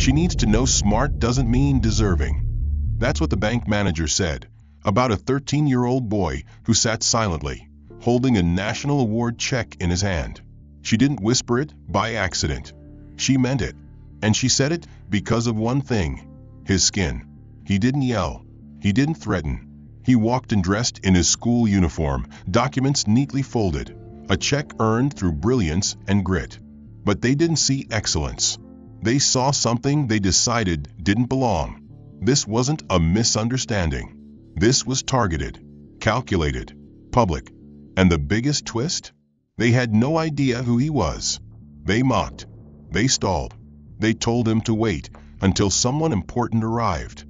She needs to know smart doesn't mean deserving. That's what the bank manager said about a 13-year-old boy who sat silently, holding a national award check in his hand. She didn't whisper it by accident. She meant it. And she said it because of one thing: his skin. He didn't yell. He didn't threaten. He walked and dressed in his school uniform, documents neatly folded, a check earned through brilliance and grit. But they didn't see excellence. They saw something they decided didn't belong. This wasn't a misunderstanding. This was targeted, calculated, public. And the biggest twist? They had no idea who he was. They mocked. They stalled. They told him to wait until someone important arrived.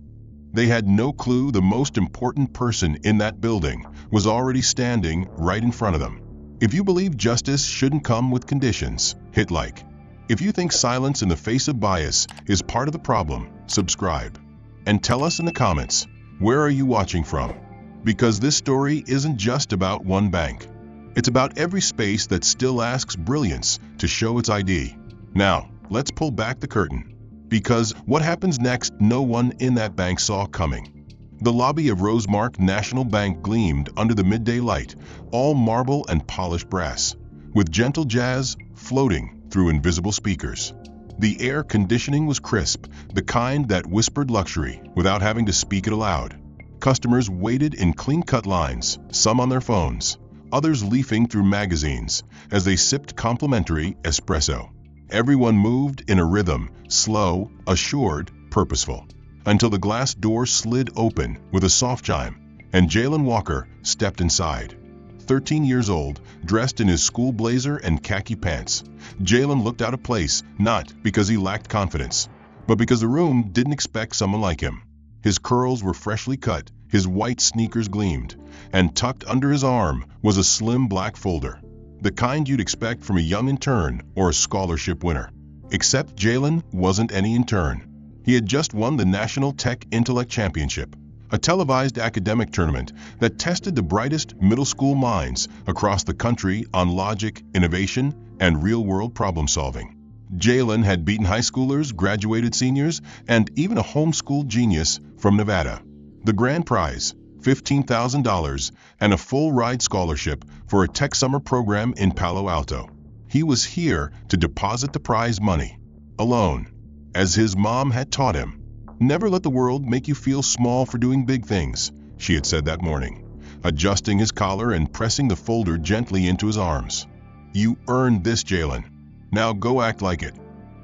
They had no clue the most important person in that building was already standing right in front of them. If you believe justice shouldn't come with conditions, hit like. If you think silence in the face of bias is part of the problem, subscribe. And tell us in the comments, where are you watching from? Because this story isn't just about one bank. It's about every space that still asks brilliance to show its ID. Now, let's pull back the curtain. Because what happens next, no one in that bank saw coming. The lobby of Rosemark National Bank gleamed under the midday light, all marble and polished brass, with gentle jazz floating through invisible speakers. The air conditioning was crisp, the kind that whispered luxury without having to speak it aloud. Customers waited in clean-cut lines, some on their phones, others leafing through magazines as they sipped complimentary espresso. Everyone moved in a rhythm, slow, assured, purposeful, until the glass door slid open with a soft chime, and Jalen Walker stepped inside. 13 years old, dressed in his school blazer and khaki pants, Jalen looked out of place, not because he lacked confidence, but because the room didn't expect someone like him. His curls were freshly cut, his white sneakers gleamed, and tucked under his arm was a slim black folder, the kind you'd expect from a young intern or a scholarship winner. Except Jalen wasn't any intern. He had just won the National Tech Intellect Championship, a televised academic tournament that tested the brightest middle school minds across the country on logic, innovation, and real-world problem-solving. Jalen had beaten high schoolers, graduated seniors, and even a homeschool genius from Nevada. The grand prize, $15,000, and a full-ride scholarship for a tech summer program in Palo Alto. He was here to deposit the prize money, alone, as his mom had taught him. Never let the world make you feel small for doing big things, she had said that morning, adjusting his collar and pressing the folder gently into his arms. You earned this, Jalen. Now go act like it.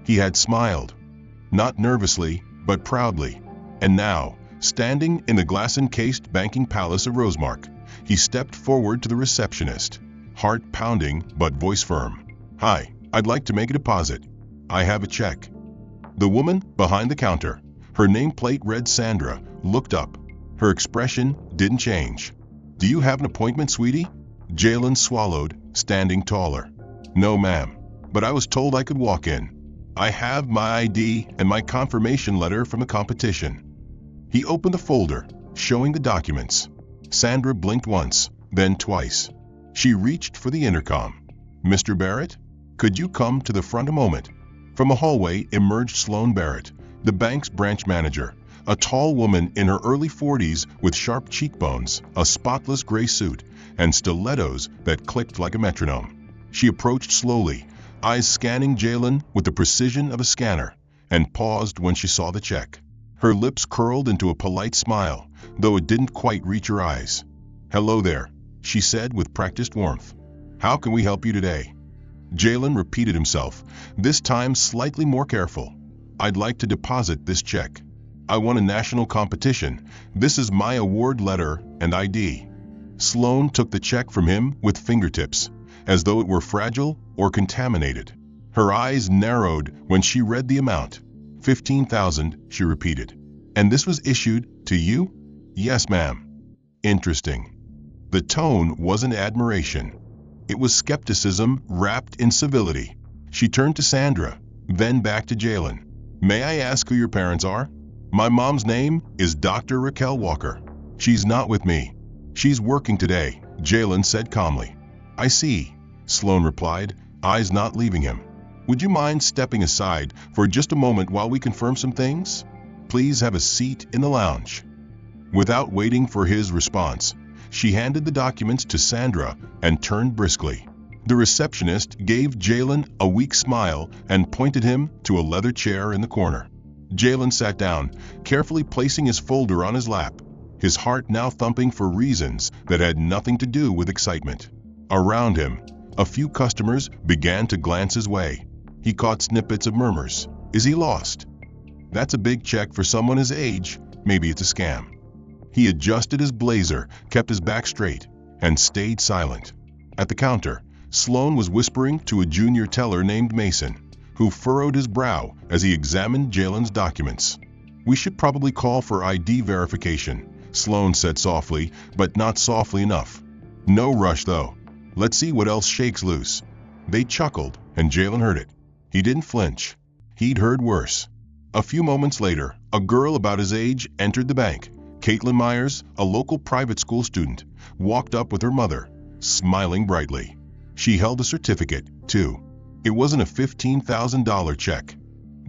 He had smiled, not nervously, but proudly. And now, standing in the glass-encased banking palace of Rosemark, he stepped forward to the receptionist, heart pounding but voice firm. Hi, I'd like to make a deposit. I have a check. The woman behind the counter, her nameplate read Sandra, looked up. Her expression didn't change. Do you have an appointment, sweetie? Jalen swallowed, standing taller. No, ma'am, but I was told I could walk in. I have my ID and my confirmation letter from the competition. He opened the folder, showing the documents. Sandra blinked once, then twice. She reached for the intercom. Mr. Barrett, could you come to the front a moment? From a hallway emerged Sloan Barrett, the bank's branch manager, a tall woman in her early 40s with sharp cheekbones, a spotless gray suit, and stilettos that clicked like a metronome. She approached slowly, eyes scanning Jalen with the precision of a scanner, and paused when she saw the check. Her lips curled into a polite smile, though it didn't quite reach her eyes. Hello there, she said with practiced warmth. How can we help you today? Jalen repeated himself, this time slightly more careful. I'd like to deposit this check. I won a national competition. This is my award letter and ID. Sloan took the check from him with fingertips, as though it were fragile or contaminated. Her eyes narrowed when she read the amount. 15,000, she repeated. And this was issued to you? Yes, ma'am. Interesting. The tone wasn't admiration. It was skepticism wrapped in civility. She turned to Sandra, then back to Jalen. May I ask who your parents are? My mom's name is Dr. Raquel Walker. She's not with me. She's working today, Jalen said calmly. I see, Sloan replied, eyes not leaving him. Would you mind stepping aside for just a moment while we confirm some things? Please have a seat in the lounge." Without waiting for his response, she handed the documents to Sandra and turned briskly. The receptionist gave Jalen a weak smile and pointed him to a leather chair in the corner. Jalen sat down, carefully placing his folder on his lap, his heart now thumping for reasons that had nothing to do with excitement. Around him, a few customers began to glance his way. He caught snippets of murmurs. Is he lost? That's a big check for someone his age. Maybe it's a scam. He adjusted his blazer, kept his back straight, and stayed silent. At the counter, Sloan was whispering to a junior teller named Mason, who furrowed his brow as he examined Jalen's documents. "We should probably call for ID verification," Sloan said softly, but not softly enough. "No rush, though. Let's see what else shakes loose." They chuckled, and Jalen heard it. He didn't flinch. He'd heard worse. A few moments later, a girl about his age entered the bank. Caitlin Myers, a local private school student, walked up with her mother, smiling brightly. She held a certificate, too. It wasn't a $15,000 check,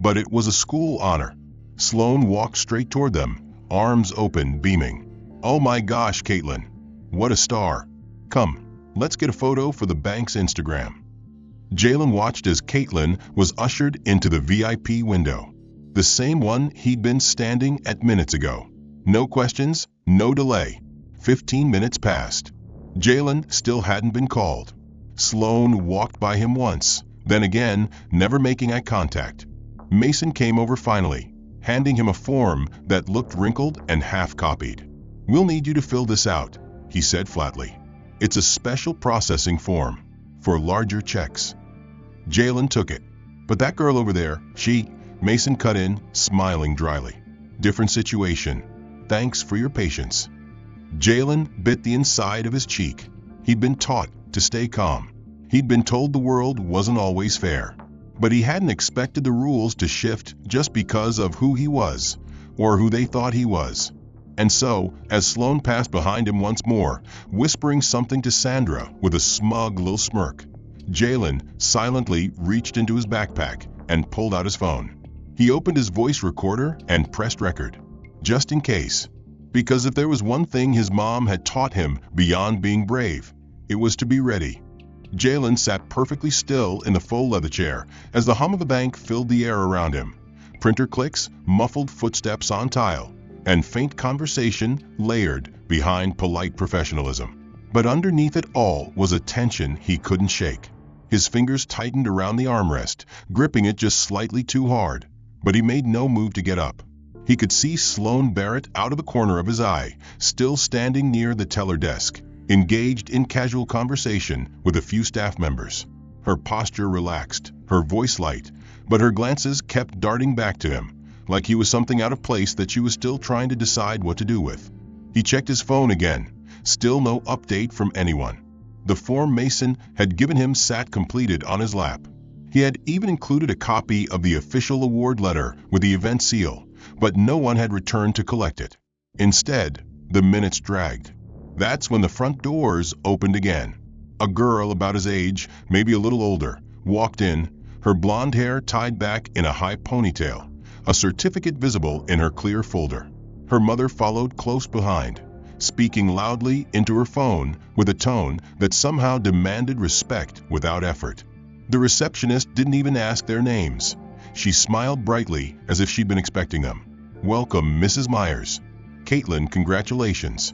but it was a school honor. Sloan walked straight toward them, arms open, beaming. "Oh my gosh, Caitlin. What a star. Come, let's get a photo for the bank's Instagram." Jalen watched as Caitlin was ushered into the VIP window, the same one he'd been standing at minutes ago. No questions, no delay. 15 minutes passed. Jalen still hadn't been called. Sloan walked by him once, then again, never making eye contact. Mason came over finally, handing him a form that looked wrinkled and half-copied. "We'll need you to fill this out," he said flatly. "It's a special processing form for larger checks." Jalen took it. "But that girl over there, Mason cut in, smiling dryly. "Different situation. Thanks for your patience." Jalen bit the inside of his cheek. He'd been taught to stay calm. He'd been told the world wasn't always fair. But he hadn't expected the rules to shift just because of who he was, or who they thought he was. And so, as Sloan passed behind him once more, whispering something to Sandra with a smug little smirk, Jalen silently reached into his backpack and pulled out his phone. He opened his voice recorder and pressed record, just in case. Because if there was one thing his mom had taught him beyond being brave, it was to be ready. Jalen sat perfectly still in the faux leather chair as the hum of the bank filled the air around him. Printer clicks, muffled footsteps on tile, and faint conversation layered behind polite professionalism. But underneath it all was a tension he couldn't shake. His fingers tightened around the armrest, gripping it just slightly too hard, but he made no move to get up. He could see Sloan Barrett out of the corner of his eye, still standing near the teller desk, engaged in casual conversation with a few staff members. Her posture relaxed, her voice light, but her glances kept darting back to him, like he was something out of place that she was still trying to decide what to do with. He checked his phone again, still no update from anyone. The form Mason had given him sat completed on his lap. He had even included a copy of the official award letter with the event seal, but no one had returned to collect it. Instead, the minutes dragged. That's when the front doors opened again. A girl about his age, maybe a little older, walked in, her blonde hair tied back in a high ponytail, a certificate visible in her clear folder. Her mother followed close behind, speaking loudly into her phone with a tone that somehow demanded respect without effort. The receptionist didn't even ask their names. She smiled brightly as if she'd been expecting them. "Welcome, Mrs. Myers. Caitlin, congratulations."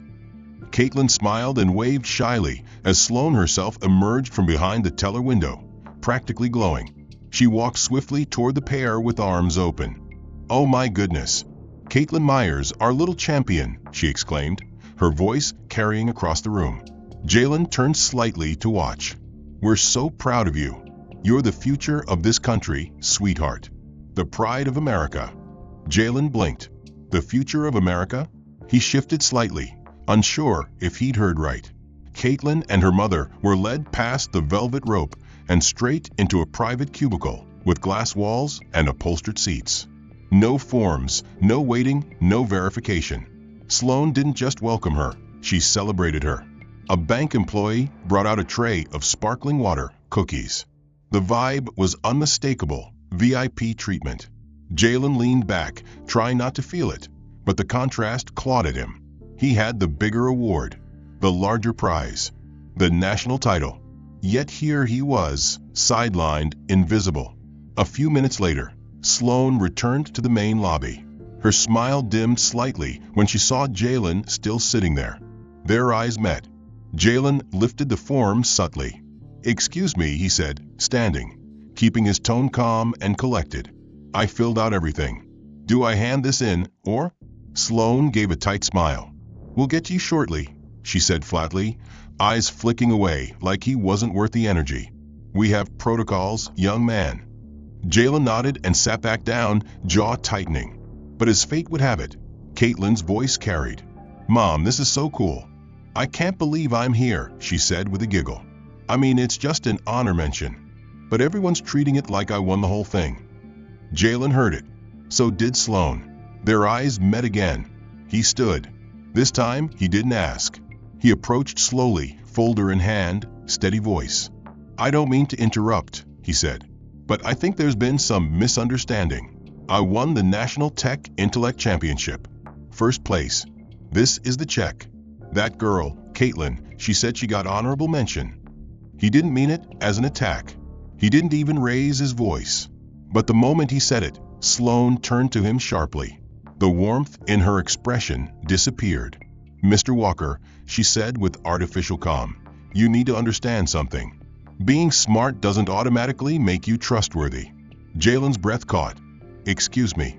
Caitlin smiled and waved shyly as Sloan herself emerged from behind the teller window, practically glowing. She walked swiftly toward the pair with arms open. "Oh my goodness. Caitlin Myers, our little champion," she exclaimed, her voice carrying across the room. Jalen turned slightly to watch. "We're so proud of you. You're the future of this country, sweetheart. The pride of America." Jalen blinked. The future of America? He shifted slightly, unsure if he'd heard right. Caitlin and her mother were led past the velvet rope and straight into a private cubicle with glass walls and upholstered seats. No forms, no waiting, no verification. Sloan didn't just welcome her, she celebrated her. A bank employee brought out a tray of sparkling water, cookies. The vibe was unmistakable, VIP treatment. Jalen leaned back, trying not to feel it, but the contrast clawed at him. He had the bigger award, the larger prize, the national title. Yet here he was, sidelined, invisible. A few minutes later, Sloane returned to the main lobby. Her smile dimmed slightly when she saw Jalen still sitting there. Their eyes met. Jalen lifted the form subtly. "Excuse me," he said, standing, keeping his tone calm and collected. "I filled out everything. Do I hand this in, or?" Sloane gave a tight smile. "We'll get to you shortly," she said flatly, eyes flicking away like he wasn't worth the energy. "We have protocols, young man." Jalen nodded and sat back down, jaw tightening. But as fate would have it, Caitlin's voice carried. "Mom, this is so cool. I can't believe I'm here," she said with a giggle. "I mean, it's just an honor mention, but everyone's treating it like I won the whole thing." Jalen heard it. So did Sloane. Their eyes met again. He stood. This time, he didn't ask. He approached slowly, folder in hand, steady voice. "I don't mean to interrupt," he said, "but I think there's been some misunderstanding. I won the National Tech Intellect Championship. First place. This is the check. That girl, Caitlin, she said she got honorable mention." He didn't mean it as an attack. He didn't even raise his voice. But the moment he said it, Sloane turned to him sharply. The warmth in her expression disappeared. "Mr. Walker," she said with artificial calm, "you need to understand something. Being smart doesn't automatically make you trustworthy." Jalen's breath caught. "Excuse me."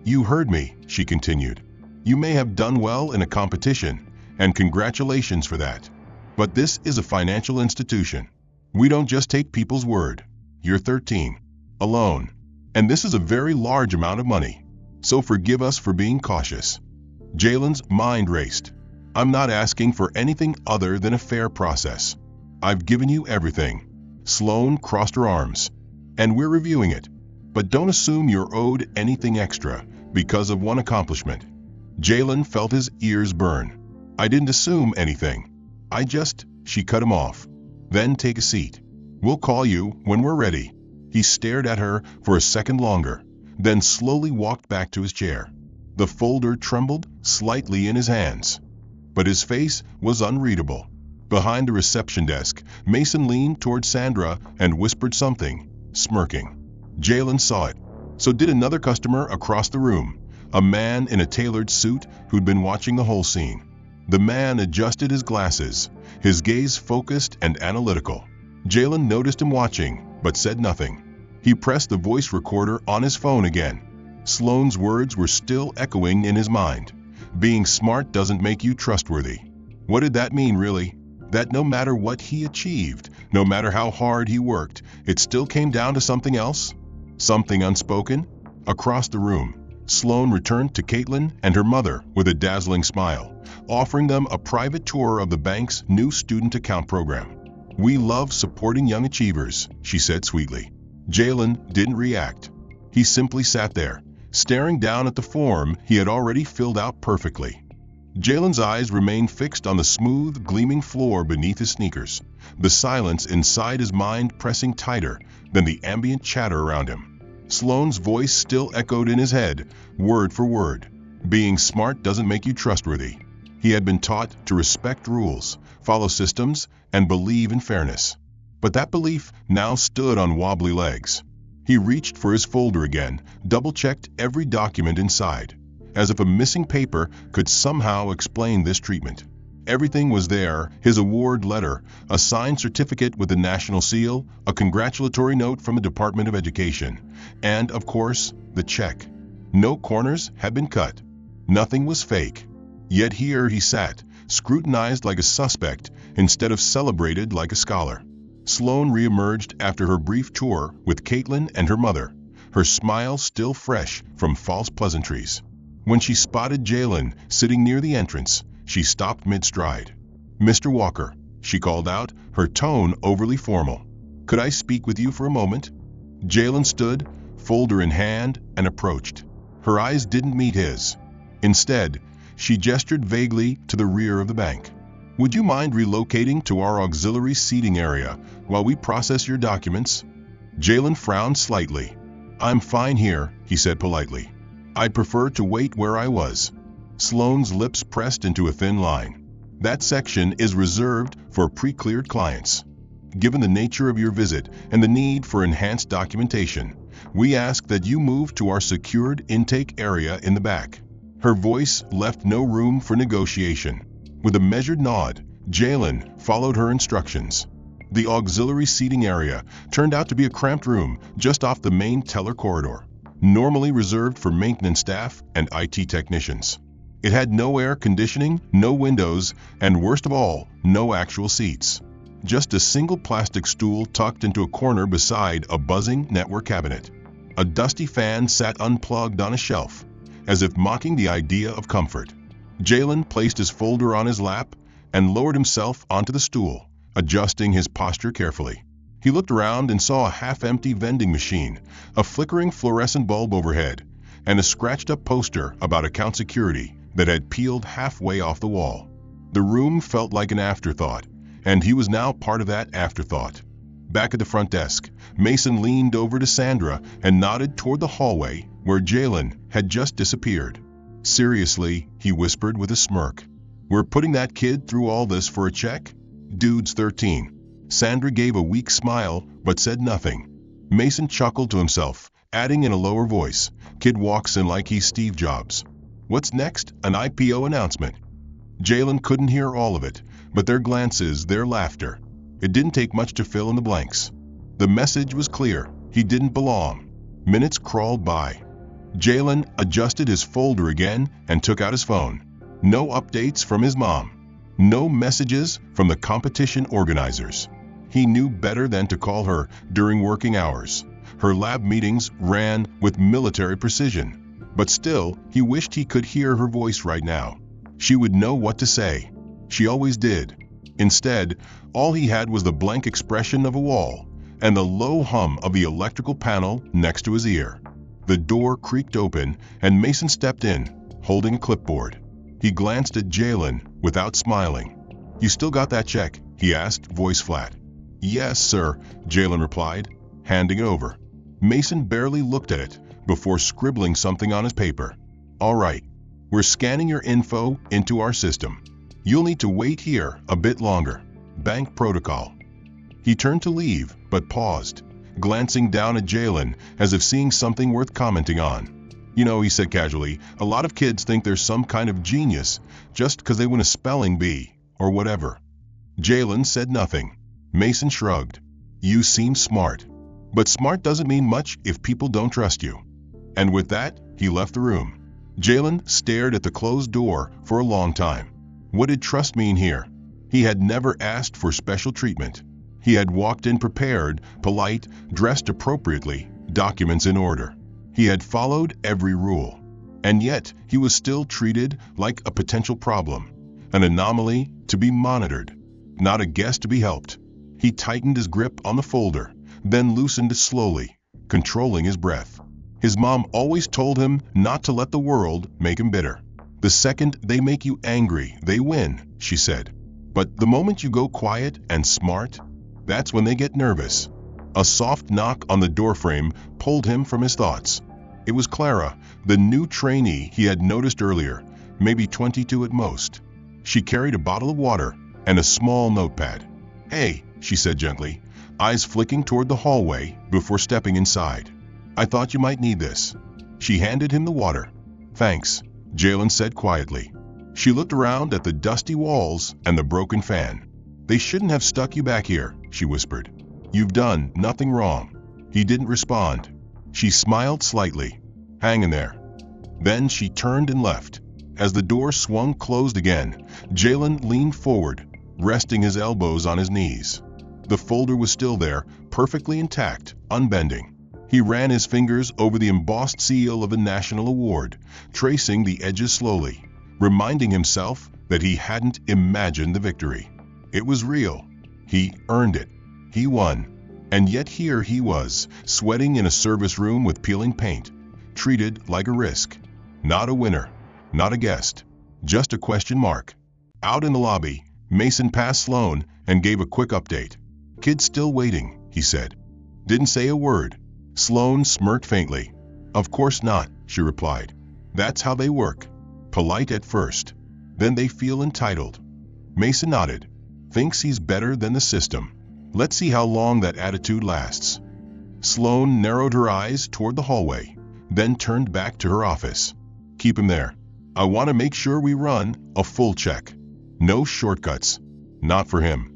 "You heard me," she continued. "You may have done well in a competition, and congratulations for that. But this is a financial institution. We don't just take people's word. You're 13. Alone. And this is a very large amount of money. So forgive us for being cautious." Jalen's mind raced. "I'm not asking for anything other than a fair process. I've given you everything." Sloane crossed her arms. "And we're reviewing it. But don't assume you're owed anything extra because of one accomplishment." Jalen felt his ears burn. "I didn't assume anything. I just..." She cut him off. "Then take a seat. We'll call you when we're ready." He stared at her for a second longer, then slowly walked back to his chair. The folder trembled slightly in his hands, but his face was unreadable. Behind the reception desk, Mason leaned toward Sandra and whispered something, smirking. Jalen saw it. So did another customer across the room, a man in a tailored suit who'd been watching the whole scene. The man adjusted his glasses, his gaze focused and analytical. Jalen noticed him watching, but said nothing. He pressed the voice recorder on his phone again. Sloane's words were still echoing in his mind. Being smart doesn't make you trustworthy. What did that mean, really? That no matter what he achieved, no matter how hard he worked, it still came down to something else? Something unspoken? Across the room, Sloane returned to Caitlin and her mother with a dazzling smile, offering them a private tour of the bank's new student account program. "We love supporting young achievers," she said sweetly. Jalen didn't react. He simply sat there, staring down at the form he had already filled out perfectly. Jalen's eyes remained fixed on the smooth, gleaming floor beneath his sneakers, the silence inside his mind pressing tighter than the ambient chatter around him. Sloane's voice still echoed in his head, word for word. Being smart doesn't make you trustworthy. He had been taught to respect rules, follow systems, and believe in fairness. But that belief now stood on wobbly legs. He reached for his folder again, double-checked every document inside, as if a missing paper could somehow explain this treatment. Everything was there: his award letter, a signed certificate with the national seal, a congratulatory note from the Department of Education, and, of course, the check. No corners had been cut. Nothing was fake. Yet here he sat, scrutinized like a suspect instead of celebrated like a scholar. Sloane reemerged after her brief tour with Caitlin and her mother, her smile still fresh from false pleasantries. When she spotted Jalen sitting near the entrance, she stopped mid-stride. "Mr. Walker," she called out, her tone overly formal. "Could I speak with you for a moment?" Jalen stood, folder in hand, and approached. Her eyes didn't meet his. Instead, she gestured vaguely to the rear of the bank. "Would you mind relocating to our auxiliary seating area while we process your documents?" Jalen frowned slightly. "I'm fine here," he said politely. "I'd prefer to wait where I was." Sloane's lips pressed into a thin line. "That section is reserved for pre-cleared clients. Given the nature of your visit and the need for enhanced documentation, we ask that you move to our secured intake area in the back." Her voice left no room for negotiation. With a measured nod, Jalen followed her instructions. The auxiliary seating area turned out to be a cramped room just off the main teller corridor, normally reserved for maintenance staff and IT technicians. It had no air conditioning, no windows, and worst of all, no actual seats. Just a single plastic stool tucked into a corner beside a buzzing network cabinet. A dusty fan sat unplugged on a shelf, as if mocking the idea of comfort. Jalen placed his folder on his lap and lowered himself onto the stool, adjusting his posture carefully. He looked around and saw a half-empty vending machine, a flickering fluorescent bulb overhead, and a scratched-up poster about account security that had peeled halfway off the wall. The room felt like an afterthought, and he was now part of that afterthought. Back at the front desk, Mason leaned over to Sandra and nodded toward the hallway where Jalen had just disappeared. "Seriously," he whispered with a smirk. "We're putting that kid through all this for a check? Dude's 13. Sandra gave a weak smile but said nothing. Mason chuckled to himself, adding in a lower voice, "Kid walks in like he's Steve Jobs." "What's next? An IPO announcement?" Jalen couldn't hear all of it, but their glances, their laughter. It didn't take much to fill in the blanks. The message was clear. He didn't belong. Minutes crawled by. Jalen adjusted his folder again and took out his phone. No updates from his mom. No messages from the competition organizers. He knew better than to call her during working hours. Her lab meetings ran with military precision. But still, he wished he could hear her voice right now. She would know what to say. She always did. Instead, all he had was the blank expression of a wall and the low hum of the electrical panel next to his ear. The door creaked open and Mason stepped in, holding a clipboard. He glanced at Jalen without smiling. "You still got that check?" he asked, voice flat. "Yes, sir," Jalen replied, handing it over. Mason barely looked at it before scribbling something on his paper. "All right, we're scanning your info into our system. You'll need to wait here a bit longer. Bank protocol." He turned to leave, but paused, glancing down at Jalen as if seeing something worth commenting on. "You know," he said casually, "a lot of kids think they're some kind of genius just because they win a spelling bee, or whatever." Jalen said nothing. Mason shrugged. "You seem smart. But smart doesn't mean much if people don't trust you." And with that, he left the room. Jalen stared at the closed door for a long time. What did trust mean here? He had never asked for special treatment. He had walked in prepared, polite, dressed appropriately, documents in order. He had followed every rule. And yet, he was still treated like a potential problem, an anomaly to be monitored, not a guest to be helped. He tightened his grip on the folder, then loosened it slowly, controlling his breath. His mom always told him not to let the world make him bitter. "The second they make you angry, they win," she said. "But the moment you go quiet and smart, that's when they get nervous." A soft knock on the doorframe pulled him from his thoughts. It was Clara, the new trainee he had noticed earlier, maybe 22 at most. She carried a bottle of water and a small notepad. "Hey," she said gently, eyes flicking toward the hallway before stepping inside. "I thought you might need this." She handed him the water. "Thanks," Jalen said quietly. She looked around at the dusty walls and the broken fan. "They shouldn't have stuck you back here," she whispered. "You've done nothing wrong." He didn't respond. She smiled slightly. "Hang in there." Then she turned and left. As the door swung closed again, Jalen leaned forward, resting his elbows on his knees. The folder was still there, perfectly intact, unbending. He ran his fingers over the embossed seal of the national award, tracing the edges slowly, reminding himself that he hadn't imagined the victory. It was real. He earned it. He won. And yet here he was, sweating in a service room with peeling paint, treated like a risk. Not a winner, not a guest, just a question mark. Out in the lobby, Mason passed Sloane and gave a quick update. "Kid's still waiting," he said. Didn't say a word. Sloane smirked faintly. Of course not, she replied. That's how they work. Polite at first. Then they feel entitled. Mason nodded. Thinks he's better than the system. Let's see how long that attitude lasts. Sloane narrowed her eyes toward the hallway, then turned back to her office. Keep him there. I want to make sure we run a full check. No shortcuts. Not for him.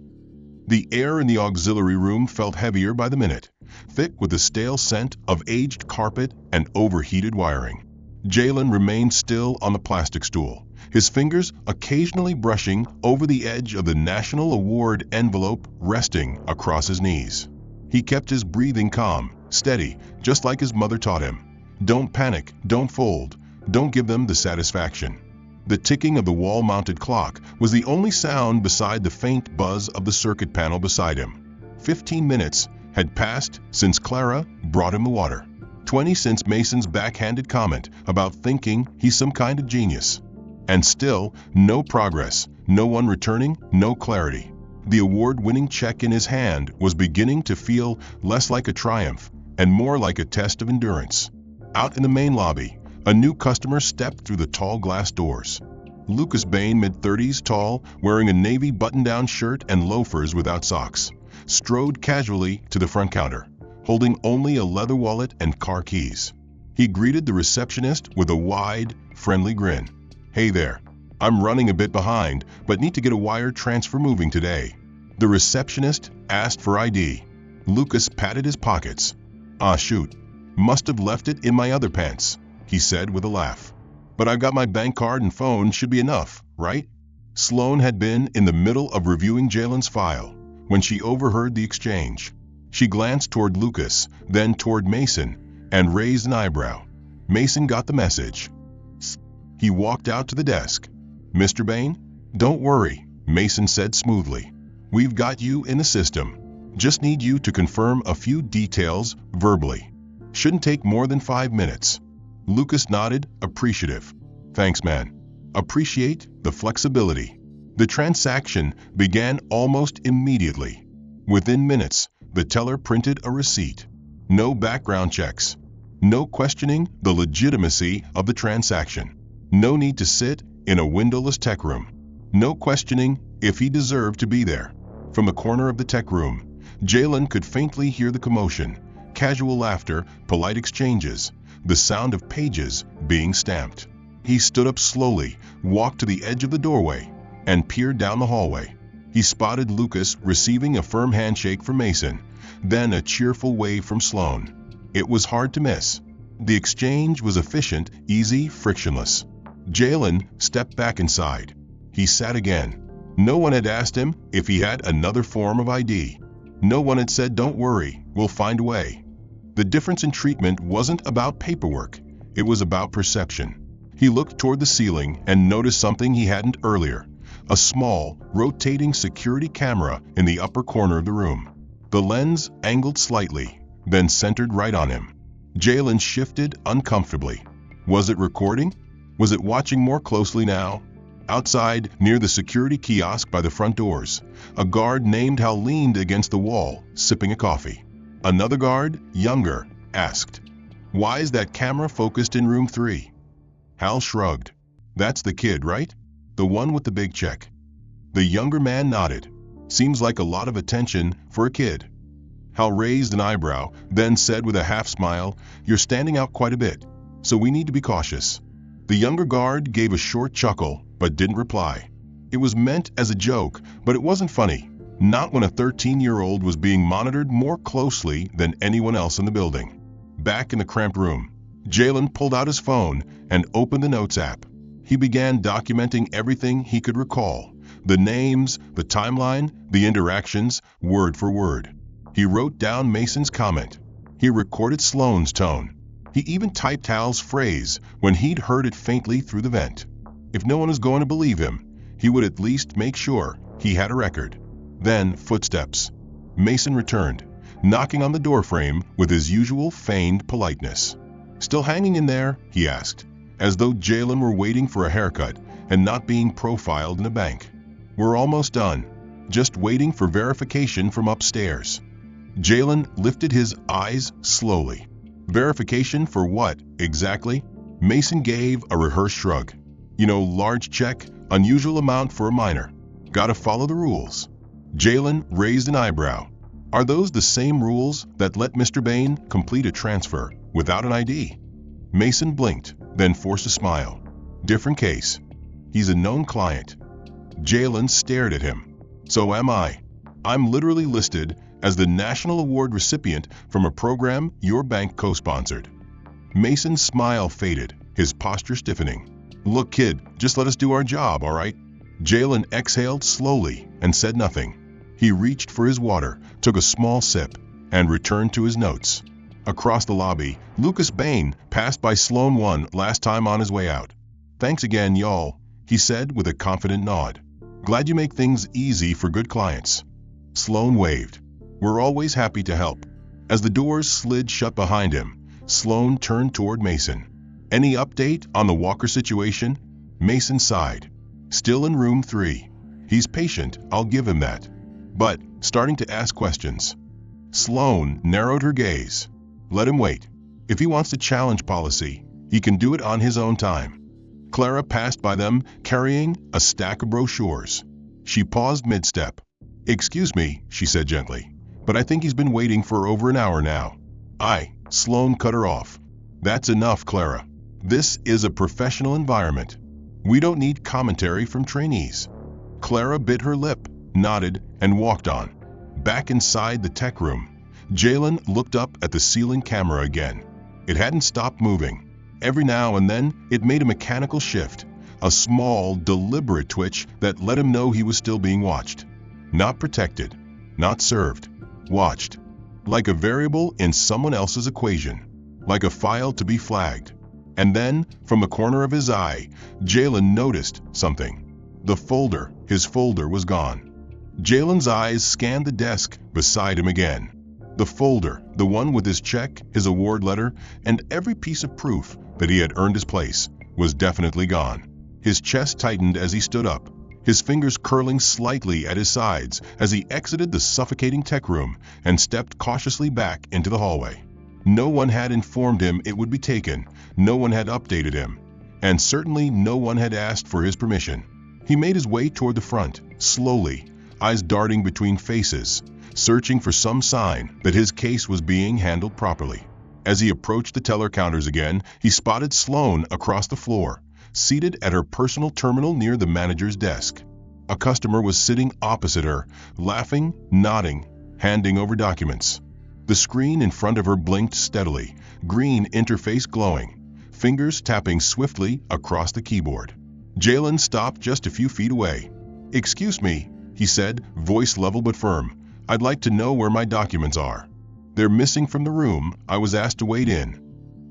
The air in the auxiliary room felt heavier by the minute, thick with the stale scent of aged carpet and overheated wiring. Jalen remained still on the plastic stool, his fingers occasionally brushing over the edge of the National Award envelope resting across his knees. He kept his breathing calm, steady, just like his mother taught him. Don't panic, don't fold, don't give them the satisfaction. The ticking of the wall-mounted clock was the only sound beside the faint buzz of the circuit panel beside him. 15 minutes had passed since Clara brought him the water. 20 since Mason's backhanded comment about thinking he's some kind of genius. And still, no progress, no one returning, no clarity. The award-winning check in his hand was beginning to feel less like a triumph and more like a test of endurance. Out in the main lobby, a new customer stepped through the tall glass doors. Lucas Bain, mid-30s tall, wearing a navy button-down shirt and loafers without socks, strode casually to the front counter, holding only a leather wallet and car keys. He greeted the receptionist with a wide, friendly grin. Hey there. I'm running a bit behind, but need to get a wire transfer moving today. The receptionist asked for ID. Lucas patted his pockets. Ah, shoot. Must have left it in my other pants, he said with a laugh. But I've got my bank card and phone, should be enough, right? Sloane had been in the middle of reviewing Jalen's file when she overheard the exchange. She glanced toward Lucas, then toward Mason, and raised an eyebrow. Mason got the message. He walked out to the desk. Mr. Bain? Don't worry, Mason said smoothly. We've got you in the system. Just need you to confirm a few details verbally. Shouldn't take more than 5 minutes. Lucas nodded, appreciative. Thanks, man. Appreciate the flexibility. The transaction began almost immediately. Within minutes, the teller printed a receipt. No background checks. No questioning the legitimacy of the transaction. No need to sit in a windowless tech room. No questioning if he deserved to be there. From the corner of the tech room, Jalen could faintly hear the commotion, casual laughter, polite exchanges, the sound of pages being stamped. He stood up slowly, walked to the edge of the doorway, and peered down the hallway. He spotted Lucas receiving a firm handshake from Mason, then a cheerful wave from Sloane. It was hard to miss. The exchange was efficient, easy, frictionless. Jalen stepped back inside. He sat again. No one had asked him if he had another form of ID. No one had said, don't worry, we'll find a way. The difference in treatment wasn't about paperwork. It was about perception. He looked toward the ceiling and noticed something he hadn't earlier. A small, rotating security camera in the upper corner of the room. The lens angled slightly, then centered right on him. Jalen shifted uncomfortably. Was it recording? Was it watching more closely now? Outside, near the security kiosk by the front doors, a guard named Hal leaned against the wall, sipping a coffee. Another guard, younger, asked, "Why is that camera focused in room 3? Hal shrugged. That's the kid, right? The one with the big check. The younger man nodded. Seems like a lot of attention for a kid. Hal raised an eyebrow, then said with a half smile, "You're standing out quite a bit, so we need to be cautious." The younger guard gave a short chuckle, but didn't reply. It was meant as a joke, but it wasn't funny. Not when a 13-year-old was being monitored more closely than anyone else in the building. Back in the cramped room, Jalen pulled out his phone and opened the Notes app. He began documenting everything he could recall. The names, the timeline, the interactions, word for word. He wrote down Mason's comment. He recorded Sloane's tone. He even typed Hal's phrase when he'd heard it faintly through the vent. If no one was going to believe him, he would at least make sure he had a record. Then, footsteps. Mason returned, knocking on the doorframe with his usual feigned politeness. "Still hanging in there?" he asked, as though Jalen were waiting for a haircut and not being profiled in a bank. "We're almost done. Just waiting for verification from upstairs." Jalen lifted his eyes slowly. Verification for what, exactly? Mason gave a rehearsed shrug. Large check, unusual amount for a minor. Gotta follow the rules. Jalen raised an eyebrow. Are those the same rules that let Mr. Bain complete a transfer without an ID? Mason blinked, then forced a smile. Different case. He's a known client. Jalen stared at him. So am I. I'm literally listed as the National Award recipient from a program your bank co-sponsored. Mason's smile faded, his posture stiffening. Look, kid, just let us do our job, all right? Jalen exhaled slowly and said nothing. He reached for his water, took a small sip, and returned to his notes. Across the lobby, Lucas Bain passed by Sloan one last time on his way out. Thanks again, y'all, he said with a confident nod. Glad you make things easy for good clients. Sloan waved. We're always happy to help. As the doors slid shut behind him, Sloan turned toward Mason. Any update on the Walker situation? Mason sighed. Still in room 3. He's patient, I'll give him that. But starting to ask questions. Sloan narrowed her gaze. Let him wait. If he wants to challenge policy, he can do it on his own time. Clara passed by them carrying a stack of brochures. She paused mid-step. Excuse me, she said gently, but I think he's been waiting for over an hour now. Sloan cut her off. That's enough, Clara. This is a professional environment. We don't need commentary from trainees. Clara bit her lip, nodded, and walked on. Back inside the tech room, Jalen looked up at the ceiling camera again. It hadn't stopped moving. Every now and then, it made a mechanical shift, a small, deliberate twitch that let him know he was still being watched. Not protected, not served, watched. Like a variable in someone else's equation, like a file to be flagged. And then, from the corner of his eye, Jalen noticed something. His folder was gone. Jalen's eyes scanned the desk beside him again. The folder, the one with his check, his award letter, and every piece of proof that he had earned his place, was definitely gone. His chest tightened as he stood up, his fingers curling slightly at his sides as he exited the suffocating tech room and stepped cautiously back into the hallway. No one had informed him it would be taken, no one had updated him, and certainly no one had asked for his permission. He made his way toward the front, slowly, eyes darting between faces, searching for some sign that his case was being handled properly. As he approached the teller counters again, he spotted Sloan across the floor, seated at her personal terminal near the manager's desk. A customer was sitting opposite her, laughing, nodding, handing over documents. The screen in front of her blinked steadily, green interface glowing, fingers tapping swiftly across the keyboard. Jalen stopped just a few feet away. "Excuse me," he said, voice level but firm. "I'd like to know where my documents are. They're missing from the room I was asked to wait in."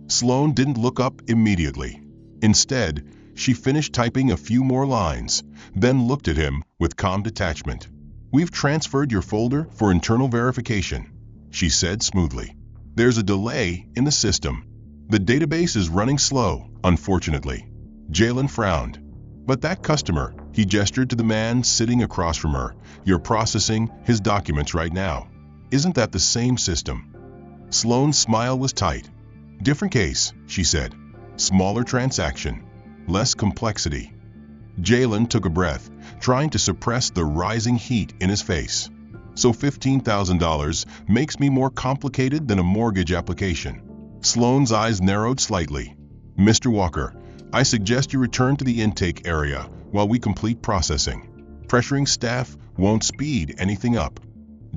Sloan didn't look up immediately. Instead, she finished typing a few more lines, then looked at him with calm detachment. "We've transferred your folder for internal verification," she said smoothly. "There's a delay in the system. The database is running slow, unfortunately." Jalen frowned. "But that customer," he gestured to the man sitting across from her, "you're processing his documents right now. Isn't that the same system?" Sloan's smile was tight. "Different case," she said. "Smaller transaction. Less complexity." Jalen took a breath, trying to suppress the rising heat in his face. "So $15,000 makes me more complicated than a mortgage application." Sloan's eyes narrowed slightly. "Mr. Walker, I suggest you return to the intake area while we complete processing. Pressuring staff won't speed anything up."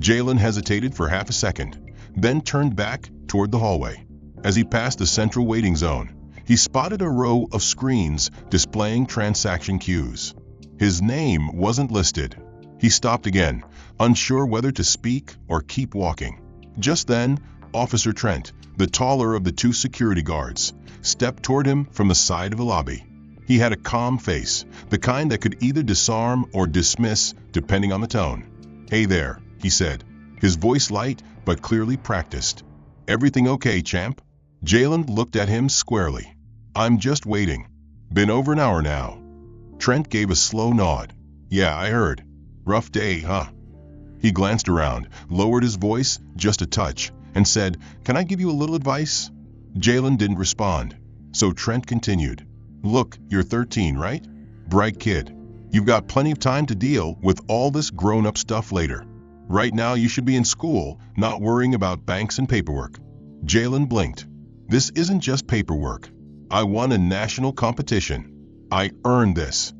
Jalen hesitated for half a second, then turned back toward the hallway. As he passed the central waiting zone, he spotted a row of screens displaying transaction queues. His name wasn't listed. He stopped again, unsure whether to speak or keep walking. Just then, Officer Trent, the taller of the two security guards, stepped toward him from the side of the lobby. He had a calm face, the kind that could either disarm or dismiss depending on the tone. "Hey there," he said, his voice light but clearly practiced. "Everything okay, champ?" Jalen looked at him squarely. "I'm just waiting. Been over an hour now." Trent gave a slow nod. "Yeah, I heard. Rough day, huh?" He glanced around, lowered his voice just a touch, and said, "Can I give you a little advice?" Jalen didn't respond, so Trent continued. "Look, you're 13, right? Bright kid. You've got plenty of time to deal with all this grown-up stuff later. Right now you should be in school, not worrying about banks and paperwork." Jalen blinked. "This isn't just paperwork. I won a national competition. I earned this."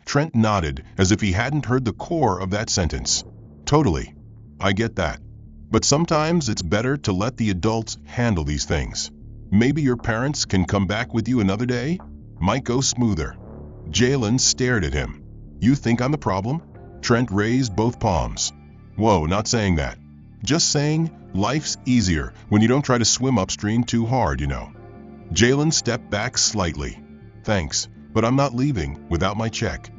Trent nodded as if he hadn't heard the core of that sentence. "Totally. I get that. But sometimes it's better to let the adults handle these things. Maybe your parents can come back with you another day? Might go smoother." Jalen stared at him. "You think I'm the problem?" Trent raised both palms. "Whoa, not saying that. Just saying life's easier when you don't try to swim upstream too hard, you know." Jalen stepped back slightly. "Thanks, but I'm not leaving without my check."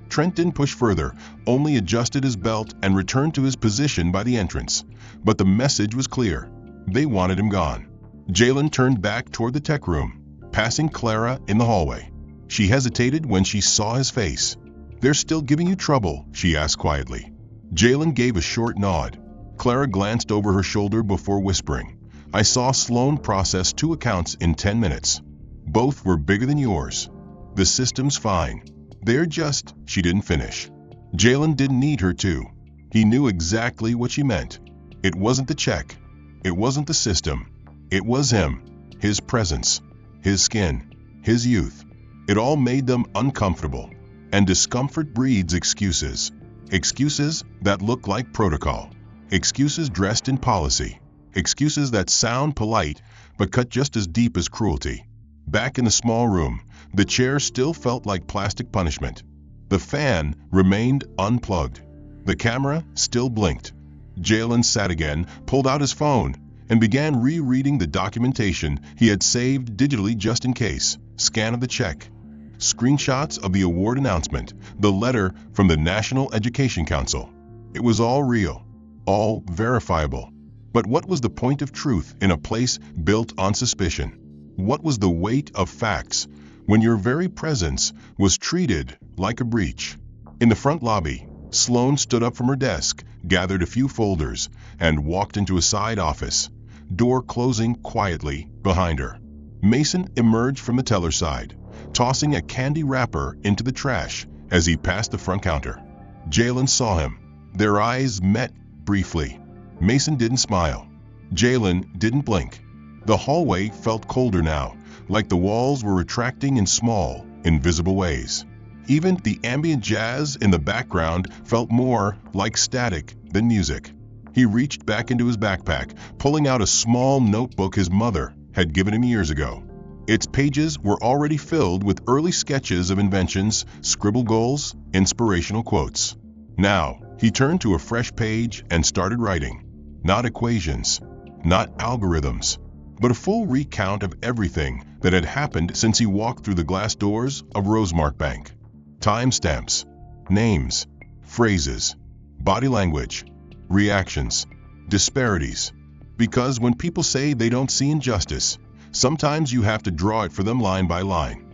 Trent didn't push further, only adjusted his belt and returned to his position by the entrance. But the message was clear. They wanted him gone. Jalen turned back toward the tech room, passing Clara in the hallway. She hesitated when she saw his face. "They're still giving you trouble?" she asked quietly. Jalen gave a short nod. Clara glanced over her shoulder before whispering, "I saw Sloan process 2 accounts in 10 minutes. Both were bigger than yours. The system's fine. They're just..." She didn't finish. Jalen didn't need her to. He knew exactly what she meant. It wasn't the check. It wasn't the system. It was him. His presence. His skin. His youth. It all made them uncomfortable. And discomfort breeds excuses. Excuses that look like protocol. Excuses dressed in policy. Excuses that sound polite but cut just as deep as cruelty. Back in the small room, the chair still felt like plastic punishment. The fan remained unplugged. The camera still blinked. Jalen sat again, pulled out his phone, and began rereading the documentation he had saved digitally just in case. Scan of the check. Screenshots of the award announcement, the letter from the National Education Council. It was all real, all verifiable. But what was the point of truth in a place built on suspicion? What was the weight of facts when your very presence was treated like a breach? In the front lobby, Sloan stood up from her desk, gathered a few folders, and walked into a side office, door closing quietly behind her. Mason emerged from the teller side, tossing a candy wrapper into the trash as he passed the front counter. Jalen saw him. Their eyes met briefly. Mason didn't smile. Jalen didn't blink. The hallway felt colder now, like the walls were retracting in small, invisible ways. Even the ambient jazz in the background felt more like static than music. He reached back into his backpack, pulling out a small notebook his mother had given him years ago. Its pages were already filled with early sketches of inventions, scribbled goals, inspirational quotes. Now, he turned to a fresh page and started writing. Not equations, not algorithms, but a full recount of everything that had happened since he walked through the glass doors of Rosemark Bank. Timestamps, names, phrases, body language, reactions, disparities. Because when people say they don't see injustice, sometimes you have to draw it for them line by line.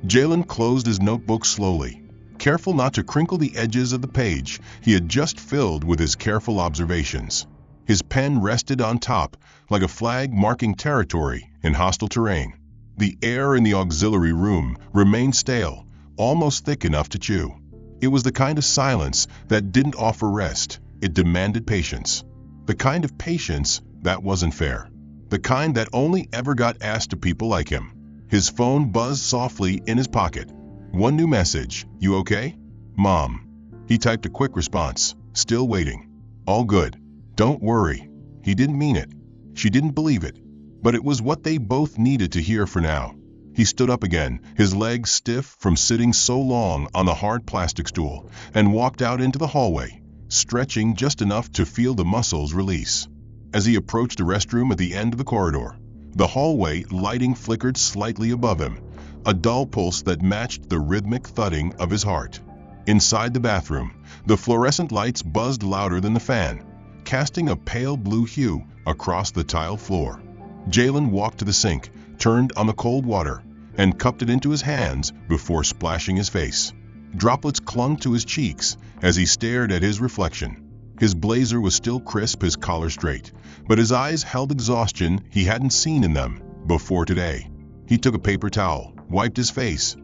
Jalen closed his notebook slowly, careful not to crinkle the edges of the page he had just filled with his careful observations. His pen rested on top, like a flag marking territory in hostile terrain. The air in the auxiliary room remained stale, almost thick enough to chew. It was the kind of silence that didn't offer rest. It demanded patience. The kind of patience that wasn't fair. The kind that only ever got asked to people like him. His phone buzzed softly in his pocket. One new message. "You okay?" "Mom." He typed a quick response. "Still waiting." "All good. Don't worry." He didn't mean it. She didn't believe it. But it was what they both needed to hear for now. He stood up again, his legs stiff from sitting so long on the hard plastic stool, and walked out into the hallway, stretching just enough to feel the muscles release. As he approached a restroom at the end of the corridor, the hallway lighting flickered slightly above him, a dull pulse that matched the rhythmic thudding of his heart. Inside the bathroom, the fluorescent lights buzzed louder than the fan, casting a pale blue hue across the tile floor. Jalen walked to the sink, turned on the cold water, and cupped it into his hands before splashing his face. Droplets clung to his cheeks as he stared at his reflection. His blazer was still crisp, his collar straight, but his eyes held exhaustion he hadn't seen in them before today. He took a paper towel, wiped his face,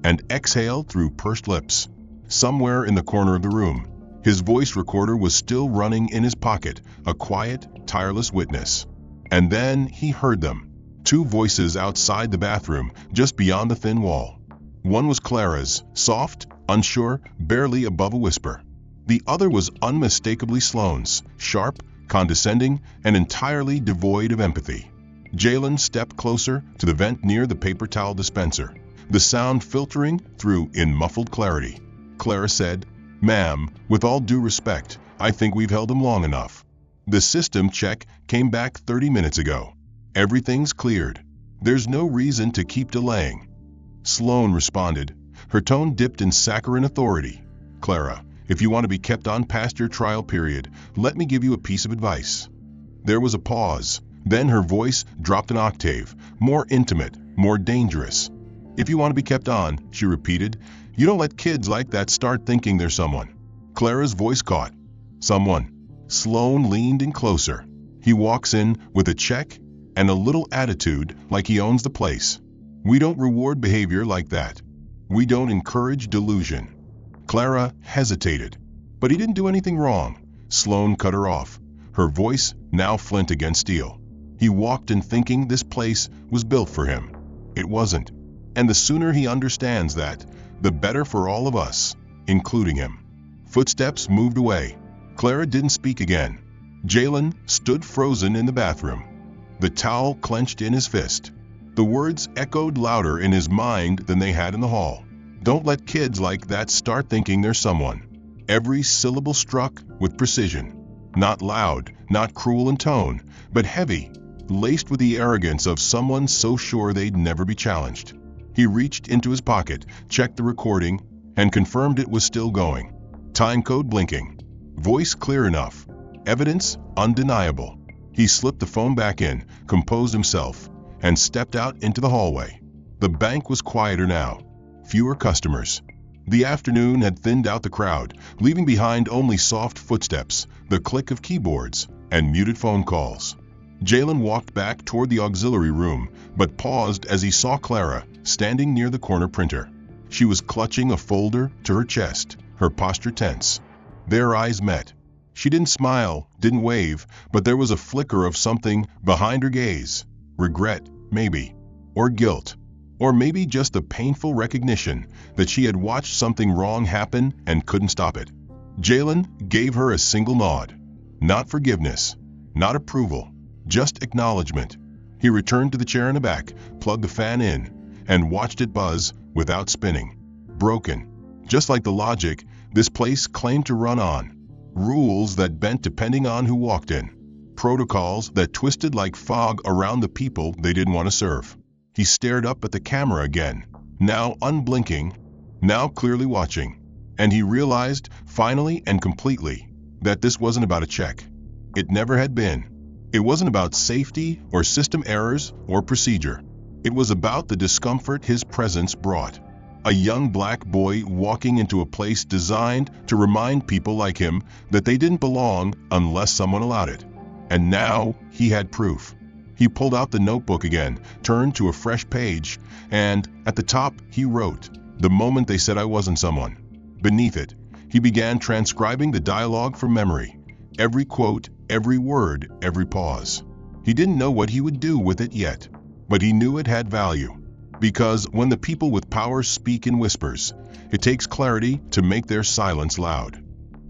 and exhaled through pursed lips. Somewhere in the corner of the room, his voice recorder was still running in his pocket, a quiet, tireless witness. And then he heard them. Two voices outside the bathroom, just beyond the thin wall. One was Clara's, soft, unsure, barely above a whisper. The other was unmistakably Sloane's, sharp, condescending, and entirely devoid of empathy. Jalen stepped closer to the vent near the paper towel dispenser, the sound filtering through in muffled clarity. Clara said, "Ma'am, with all due respect, I think we've held him long enough. The system check came back 30 minutes ago. Everything's cleared. There's no reason to keep delaying." Sloane responded, her tone dipped in saccharine authority. "Clara, if you want to be kept on past your trial period, let me give you a piece of advice." There was a pause. Then her voice dropped an octave, more intimate, more dangerous. "If you want to be kept on," she repeated, "you don't let kids like that start thinking they're someone." Clara's voice caught. "Someone." Sloane leaned in closer. "He walks in with a check and a little attitude like he owns the place. We don't reward behavior like that. We don't encourage delusion." Clara hesitated. "But he didn't do anything wrong." Sloane cut her off, her voice now flint against steel. "He walked in thinking this place was built for him. It wasn't. And the sooner he understands that, the better for all of us, including him." Footsteps moved away. Clara didn't speak again. Jalen stood frozen in the bathroom, the towel clenched in his fist. The words echoed louder in his mind than they had in the hall. "Don't let kids like that start thinking they're someone." Every syllable struck with precision. Not loud, not cruel in tone, but heavy, laced with the arrogance of someone so sure they'd never be challenged. He reached into his pocket, checked the recording, and confirmed it was still going. Time code blinking. Voice clear enough. Evidence undeniable. He slipped the phone back in, composed himself, and stepped out into the hallway. The bank was quieter now. Fewer customers. The afternoon had thinned out the crowd, leaving behind only soft footsteps, the click of keyboards, and muted phone calls. Jalen walked back toward the auxiliary room, but paused as he saw Clara standing near the corner printer. She was clutching a folder to her chest, her posture tense. Their eyes met. She didn't smile, didn't wave, but there was a flicker of something behind her gaze. Regret, maybe. Or guilt. Or maybe just the painful recognition that she had watched something wrong happen and couldn't stop it. Jalen gave her a single nod. Not forgiveness, not approval, just acknowledgement. He returned to the chair in the back, plugged the fan in, and watched it buzz without spinning. Broken. Just like the logic this place claimed to run on. Rules that bent depending on who walked in. Protocols that twisted like fog around the people they didn't want to serve. He stared up at the camera again, now unblinking, now clearly watching. And he realized, finally and completely, that this wasn't about a check. It never had been. It wasn't about safety or system errors or procedure. It was about the discomfort his presence brought. A young black boy walking into a place designed to remind people like him that they didn't belong unless someone allowed it. And now he had proof. He pulled out the notebook again, turned to a fresh page, and at the top he wrote, "The moment they said I wasn't someone." Beneath it, he began transcribing the dialogue from memory. Every quote, every word, every pause. He didn't know what he would do with it yet, but he knew it had value. Because when the people with power speak in whispers, it takes clarity to make their silence loud.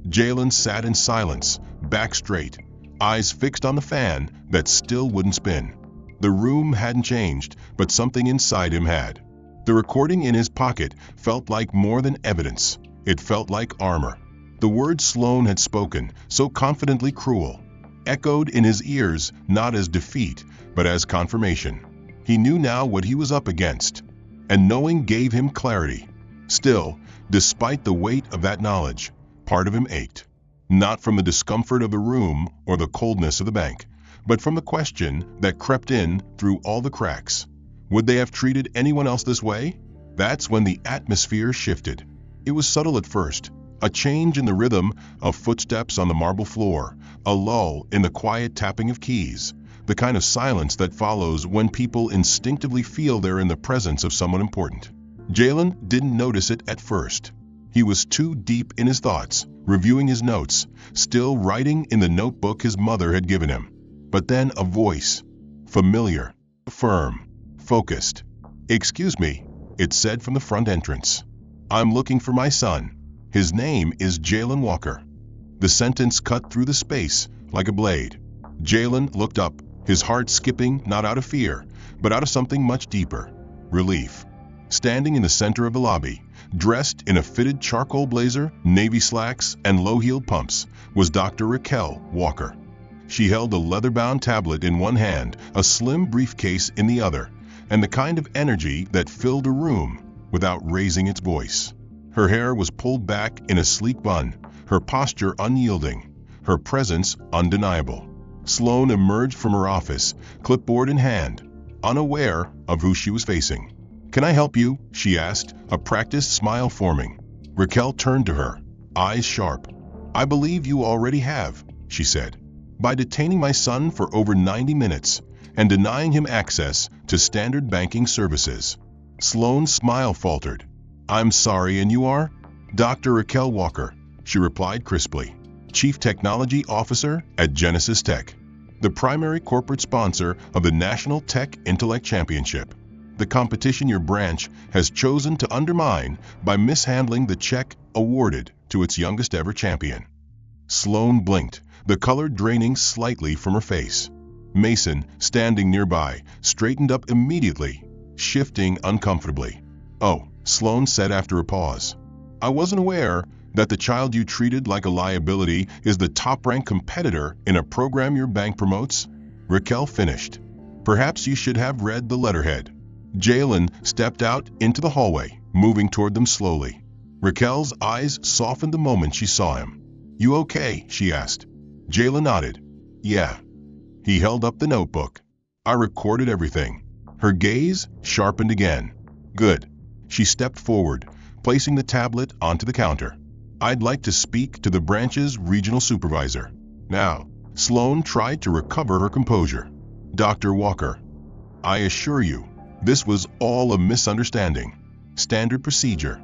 Jalen sat in silence, back straight, eyes fixed on the fan that still wouldn't spin. The room hadn't changed, but something inside him had. The recording in his pocket felt like more than evidence. It felt like armor. The words Sloane had spoken, so confidently cruel, echoed in his ears not as defeat, but as confirmation. He knew now what he was up against, and knowing gave him clarity. Still, despite the weight of that knowledge, part of him ached. Not from the discomfort of the room or the coldness of the bank, but from the question that crept in through all the cracks. Would they have treated anyone else this way? That's when the atmosphere shifted. It was subtle at first, A change in the rhythm of footsteps on the marble floor, a lull in the quiet tapping of keys, the kind of silence that follows when people instinctively feel they're in the presence of someone important. Jalen didn't notice it at first. He was too deep in his thoughts, reviewing his notes, still writing in the notebook his mother had given him. But then a voice, familiar, firm, focused. "Excuse me," it said from the front entrance. "I'm looking for my son. His name is Jalen Walker." The sentence cut through the space like a blade. Jalen looked up, his heart skipping not out of fear, but out of something much deeper, relief. Standing in the center of the lobby, dressed in a fitted charcoal blazer, navy slacks, and low-heeled pumps, was Dr. Raquel Walker. She held a leather-bound tablet in one hand, a slim briefcase in the other, and the kind of energy that filled a room without raising its voice. Her hair was pulled back in a sleek bun, her posture unyielding, her presence undeniable. Sloan emerged from her office, clipboard in hand, unaware of who she was facing. "Can I help you?" she asked, a practiced smile forming. Raquel turned to her, eyes sharp. "I believe you already have," she said, "by detaining my son for over 90 minutes and denying him access to standard banking services." Sloan's smile faltered. "I'm sorry, and you are?" "Dr. Raquel Walker," she replied crisply, Chief Technology Officer at Genesis Tech, the primary corporate sponsor of the National Tech Intellect Championship, the competition your branch has chosen to undermine by mishandling the check awarded to its youngest ever champion. Sloan blinked, the color draining slightly from her face. Mason, standing nearby, straightened up immediately, shifting uncomfortably. "Oh," Sloan said after a pause. "I wasn't aware that the child you treated like a liability is the top-ranked competitor in a program your bank promotes." Raquel finished. "Perhaps you should have read the letterhead." Jalen stepped out into the hallway, moving toward them slowly. Raquel's eyes softened the moment she saw him. "You okay?" she asked. Jalen nodded. "Yeah." He held up the notebook. "I recorded everything." Her gaze sharpened again. "Good." She stepped forward, placing the tablet onto the counter. "I'd like to speak to the branch's regional supervisor." Now, Sloan tried to recover her composure. "Dr. Walker, I assure you, this was all a misunderstanding. Standard procedure."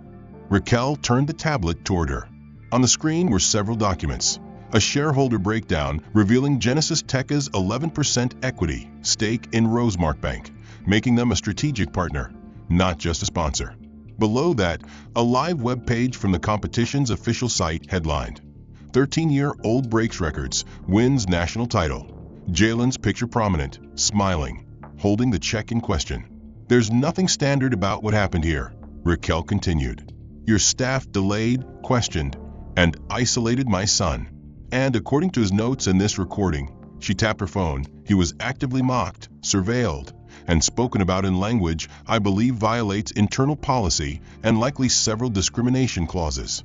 Raquel turned the tablet toward her. On the screen were several documents. A shareholder breakdown revealing Genesis Tech's 11% equity stake in Rosemark Bank, making them a strategic partner, not just a sponsor. Below that, a live web page from the competition's official site headlined, "13-year-old breaks records, wins national title." Jalen's picture prominent, smiling, holding the check in question. "There's nothing standard about what happened here," Raquel continued. "Your staff delayed, questioned, and isolated my son. And according to his notes in this recording," she tapped her phone, "he was actively mocked, surveilled, and spoken about in language I believe violates internal policy and likely several discrimination clauses."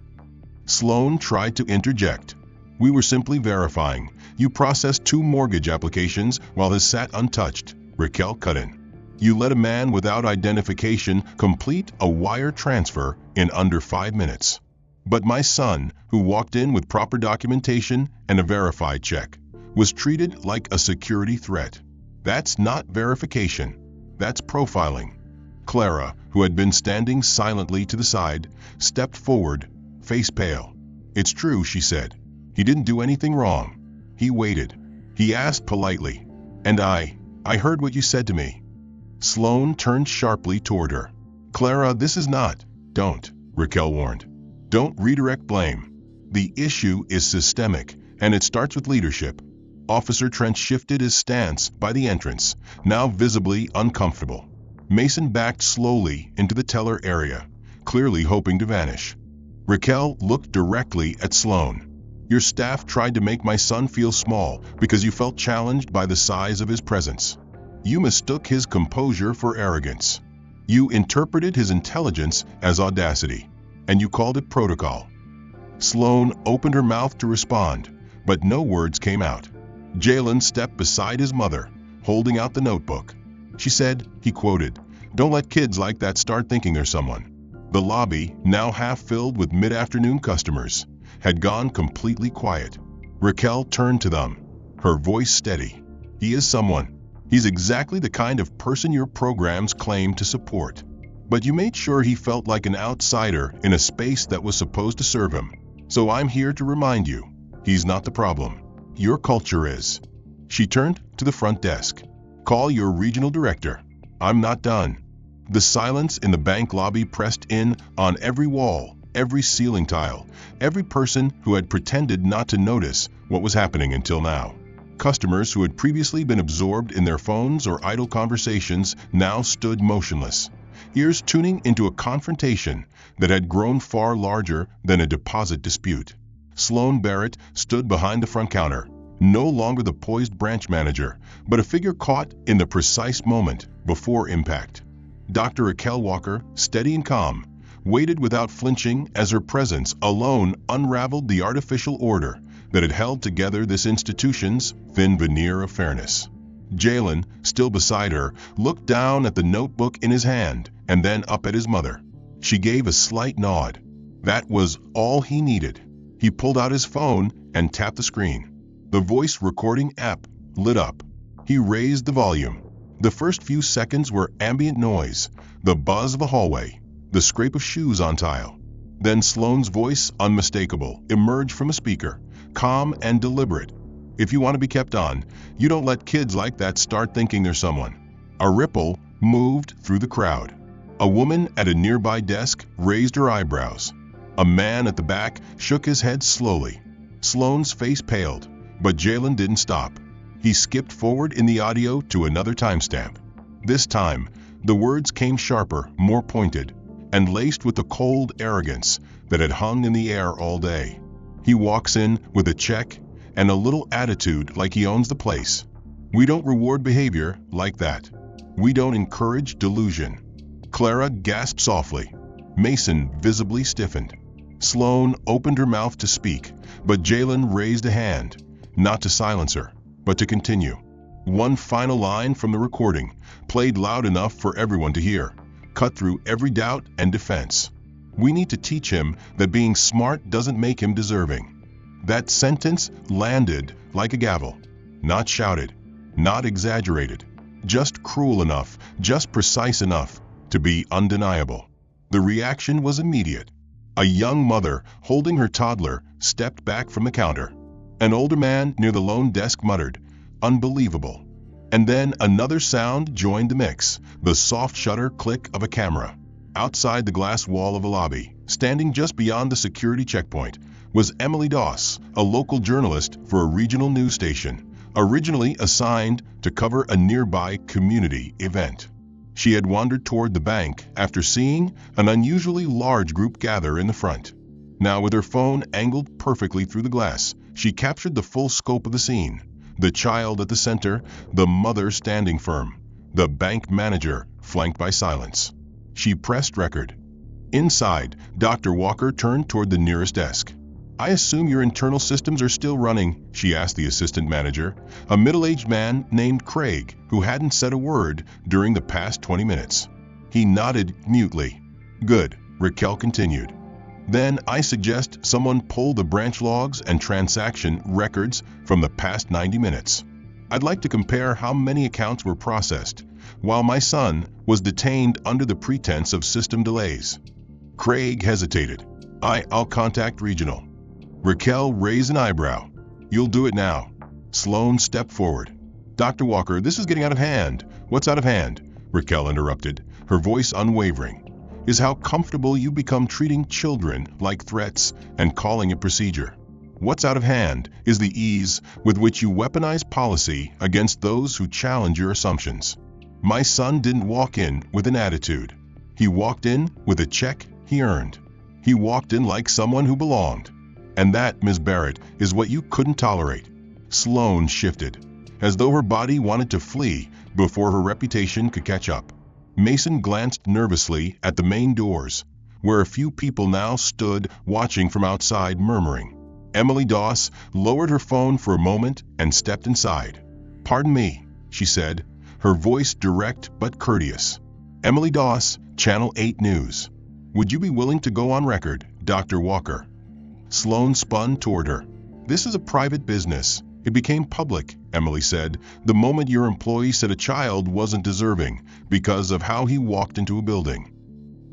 Sloan tried to interject. "We were simply verifying. You processed 2 mortgage applications while his sat untouched," Raquel cut in. "You let a man without identification complete a wire transfer in under 5 minutes. But my son, who walked in with proper documentation and a verified check, was treated like a security threat. That's not verification. That's profiling." Clara, who had been standing silently to the side, stepped forward, face pale. "It's true," she said. "He didn't do anything wrong. He waited. He asked politely. And I heard what you said to me." Sloan turned sharply toward her. "Clara, this is not—" "Don't," Raquel warned. "Don't redirect blame. The issue is systemic, and it starts with leadership." Officer Trent shifted his stance by the entrance, now visibly uncomfortable. Mason backed slowly into the teller area, clearly hoping to vanish. Raquel looked directly at Sloan. "Your staff tried to make my son feel small because you felt challenged by the size of his presence. You mistook his composure for arrogance. You interpreted his intelligence as audacity, and you called it protocol." Sloan opened her mouth to respond, but no words came out. Jalen stepped beside his mother, holding out the notebook. "She said," he quoted, "'Don't let kids like that start thinking they're someone.'" The lobby, now half filled with mid-afternoon customers, had gone completely quiet. Raquel turned to them, her voice steady. "He is someone. He's exactly the kind of person your programs claim to support. But you made sure he felt like an outsider in a space that was supposed to serve him. So I'm here to remind you, he's not the problem. Your culture is." She turned to the front desk. "Call your regional director. I'm not done." The silence in the bank lobby pressed in on every wall, every ceiling tile, every person who had pretended not to notice what was happening until now. Customers who had previously been absorbed in their phones or idle conversations now stood motionless, ears tuning into a confrontation that had grown far larger than a deposit dispute. Sloan Barrett stood behind the front counter, no longer the poised branch manager, but a figure caught in the precise moment before impact. Dr. Raquel Walker, steady and calm, waited without flinching as her presence alone unraveled the artificial order that had held together this institution's thin veneer of fairness. Jalen, still beside her, looked down at the notebook in his hand and then up at his mother. She gave a slight nod. That was all he needed. He pulled out his phone and tapped the screen. The voice recording app lit up. He raised the volume. The first few seconds were ambient noise, the buzz of a hallway, the scrape of shoes on tile. Then Sloan's voice, unmistakable, emerged from a speaker, calm and deliberate. "If you want to be kept on, you don't let kids like that start thinking they're someone." A ripple moved through the crowd. A woman at a nearby desk raised her eyebrows. A man at the back shook his head slowly. Sloan's face paled, but Jalen didn't stop. He skipped forward in the audio to another timestamp. This time, the words came sharper, more pointed, and laced with the cold arrogance that had hung in the air all day. "He walks in with a check and a little attitude like he owns the place. We don't reward behavior like that. We don't encourage delusion." Clara gasped softly. Mason visibly stiffened. Sloan opened her mouth to speak, but Jalen raised a hand, not to silence her, but to continue. One final line from the recording, played loud enough for everyone to hear, cut through every doubt and defense. "We need to teach him that being smart doesn't make him deserving." That sentence landed like a gavel, not shouted, not exaggerated, just cruel enough, just precise enough to be undeniable. The reaction was immediate. A young mother holding her toddler stepped back from the counter. An older man near the lone desk muttered, "Unbelievable." And then another sound joined the mix, the soft shutter click of a camera. Outside the glass wall of a lobby, standing just beyond the security checkpoint, was Emily Doss, a local journalist for a regional news station, originally assigned to cover a nearby community event. She had wandered toward the bank after seeing an unusually large group gather in the front. Now, with her phone angled perfectly through the glass, she captured the full scope of the scene. The child at the center, the mother standing firm, the bank manager flanked by silence. She pressed record. Inside, Dr. Walker turned toward the nearest desk. "I assume your internal systems are still running," she asked the assistant manager, a middle-aged man named Craig, who hadn't said a word during the past 20 minutes. He nodded mutely. "Good," Raquel continued. "Then I suggest someone pull the branch logs and transaction records from the past 90 minutes. I'd like to compare how many accounts were processed, while my son was detained under the pretense of system delays." Craig hesitated. I'll contact regional." Raquel raised an eyebrow. "You'll do it now." Sloan stepped forward. "Dr. Walker, this is getting out of hand." "What's out of hand?" Raquel interrupted, her voice unwavering. "Is how comfortable you become treating children like threats and calling it procedure. What's out of hand is the ease with which you weaponize policy against those who challenge your assumptions. My son didn't walk in with an attitude. He walked in with a check he earned. He walked in like someone who belonged. And that, Ms. Barrett, is what you couldn't tolerate." Sloan shifted, as though her body wanted to flee before her reputation could catch up. Mason glanced nervously at the main doors, where a few people now stood watching from outside, murmuring. Emily Doss lowered her phone for a moment and stepped inside. "Pardon me," she said, her voice direct but courteous. "Emily Doss, Channel 8 News." Would you be willing to go on record, Dr. Walker? Sloan spun toward her. This is a private business. It became public, Emily said, the moment your employee said a child wasn't deserving because of how he walked into a building.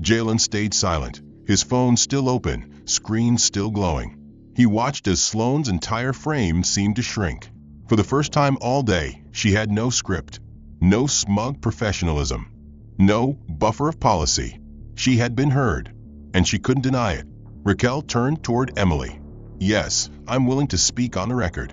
Jalen stayed silent, his phone still open, screen still glowing. He watched as Sloan's entire frame seemed to shrink. For the first time all day, she had no script, no smug professionalism, no buffer of policy. She had been heard, and she couldn't deny it. Raquel turned toward Emily. Yes, I'm willing to speak on the record.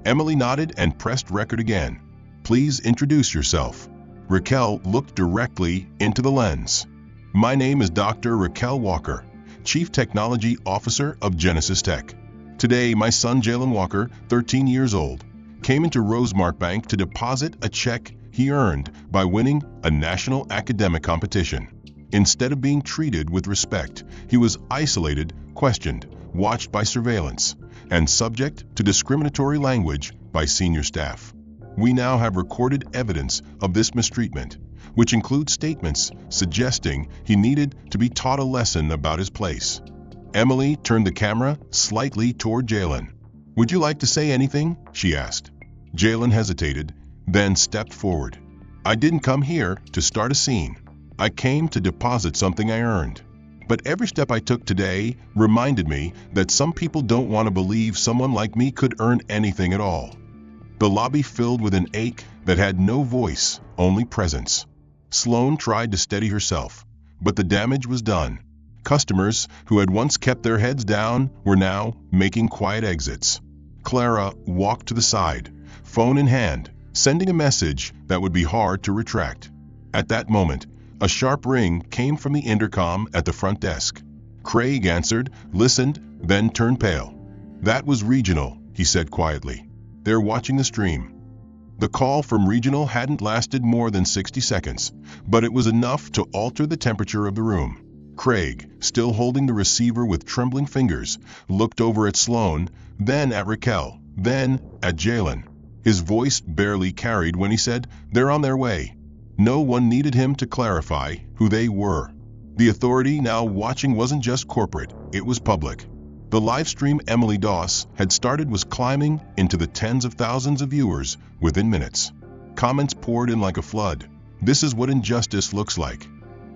Emily nodded and pressed record again. Please introduce yourself. Raquel looked directly into the lens. My name is Dr. Raquel Walker, Chief Technology Officer of Genesis Tech. Today, my son Jalen Walker, 13 years old, came into Rosemark Bank to deposit a check he earned by winning a national academic competition. Instead of being treated with respect, he was isolated, questioned, watched by surveillance, and subject to discriminatory language by senior staff. We now have recorded evidence of this mistreatment, which includes statements suggesting he needed to be taught a lesson about his place. Emily turned the camera slightly toward Jalen. Would you like to say anything? She asked. Jalen hesitated, then stepped forward. I didn't come here to start a scene. I came to deposit something I earned. But every step I took today reminded me that some people don't want to believe someone like me could earn anything at all. The lobby filled with an ache that had no voice, only presence. Sloan tried to steady herself, but the damage was done. Customers who had once kept their heads down were now making quiet exits. Clara walked to the side, phone in hand, sending a message that would be hard to retract. At that moment, a sharp ring came from the intercom at the front desk. Craig answered, listened, then turned pale. That was Regional, he said quietly. They're watching the stream. The call from Regional hadn't lasted more than 60 seconds, but it was enough to alter the temperature of the room. Craig, still holding the receiver with trembling fingers, looked over at Sloan, then at Raquel, then at Jalen. His voice barely carried when he said, they're on their way. No one needed him to clarify who they were. The authority now watching wasn't just corporate, it was public. The live stream Emily Doss had started was climbing into the tens of thousands of viewers within minutes. Comments poured in like a flood. This is what injustice looks like.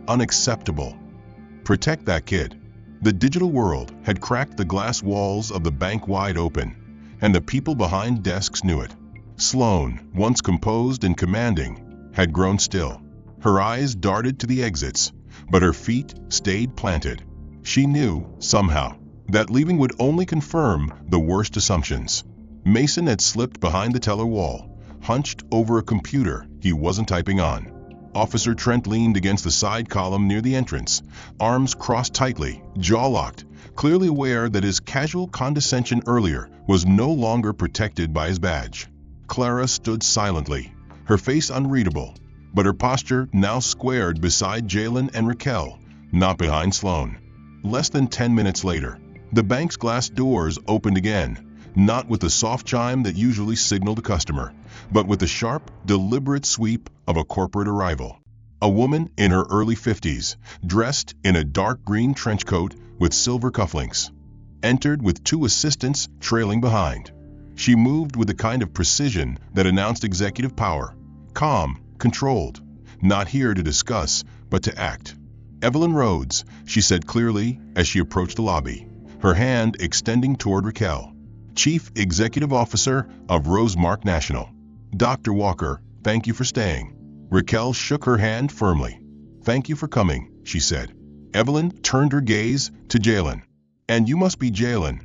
Unacceptable. Protect that kid. The digital world had cracked the glass walls of the bank wide open, and the people behind desks knew it. Sloan, once composed and commanding, had grown still. Her eyes darted to the exits, but her feet stayed planted. She knew, somehow, that leaving would only confirm the worst assumptions. Mason had slipped behind the teller wall, hunched over a computer he wasn't typing on. Officer Trent leaned against the side column near the entrance, arms crossed tightly, jaw locked, clearly aware that his casual condescension earlier was no longer protected by his badge. Clara stood silently, her face unreadable, but her posture now squared beside Jalen and Raquel, not behind Sloan. Less than 10 minutes later, the bank's glass doors opened again, not with the soft chime that usually signaled a customer, but with the sharp, deliberate sweep of a corporate arrival. A woman in her early 50s, dressed in a dark green trench coat with silver cufflinks, entered with two assistants trailing behind. She moved with the kind of precision that announced executive power, calm, controlled, not here to discuss, but to act. Evelyn Rhodes, she said clearly as she approached the lobby, her hand extending toward Raquel, Chief Executive Officer of Rosemark National. Dr. Walker, thank you for staying. Raquel shook her hand firmly. Thank you for coming, she said. Evelyn turned her gaze to Jalen. And you must be Jalen.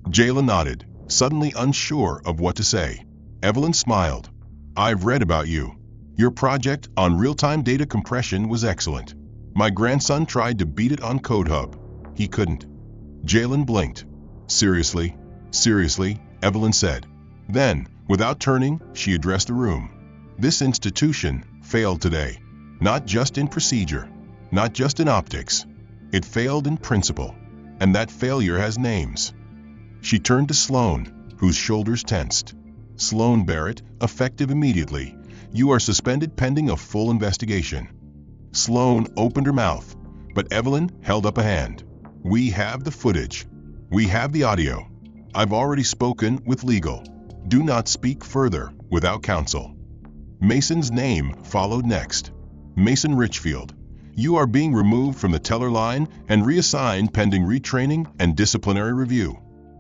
Jalen nodded, suddenly unsure of what to say. Evelyn smiled. I've read about you. Your project on real-time data compression was excellent. My grandson tried to beat it on CodeHub. He couldn't. Jalen blinked. Seriously, Evelyn said. Then, without turning, she addressed the room. This institution failed today. Not just in procedure, not just in optics. It failed in principle, and that failure has names. She turned to Sloan, whose shoulders tensed. Sloan Barrett, effective immediately. You are suspended pending a full investigation. Sloan opened her mouth, But Evelyn held up a hand. "We have the footage. We have the audio. I've already spoken with legal. Do not speak further without counsel." Mason's name followed next. Mason Richfield. "You are being removed from the teller line and reassigned pending retraining and disciplinary review."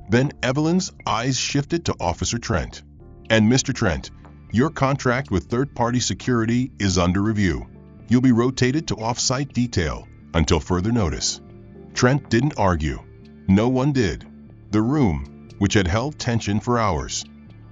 Then Evelyn's eyes shifted to Officer Trent. "And Mr. Trent, your contract with third-party security is under review. You'll be rotated to off-site detail until further notice." Trent didn't argue. No one did. The room, which had held tension for hours,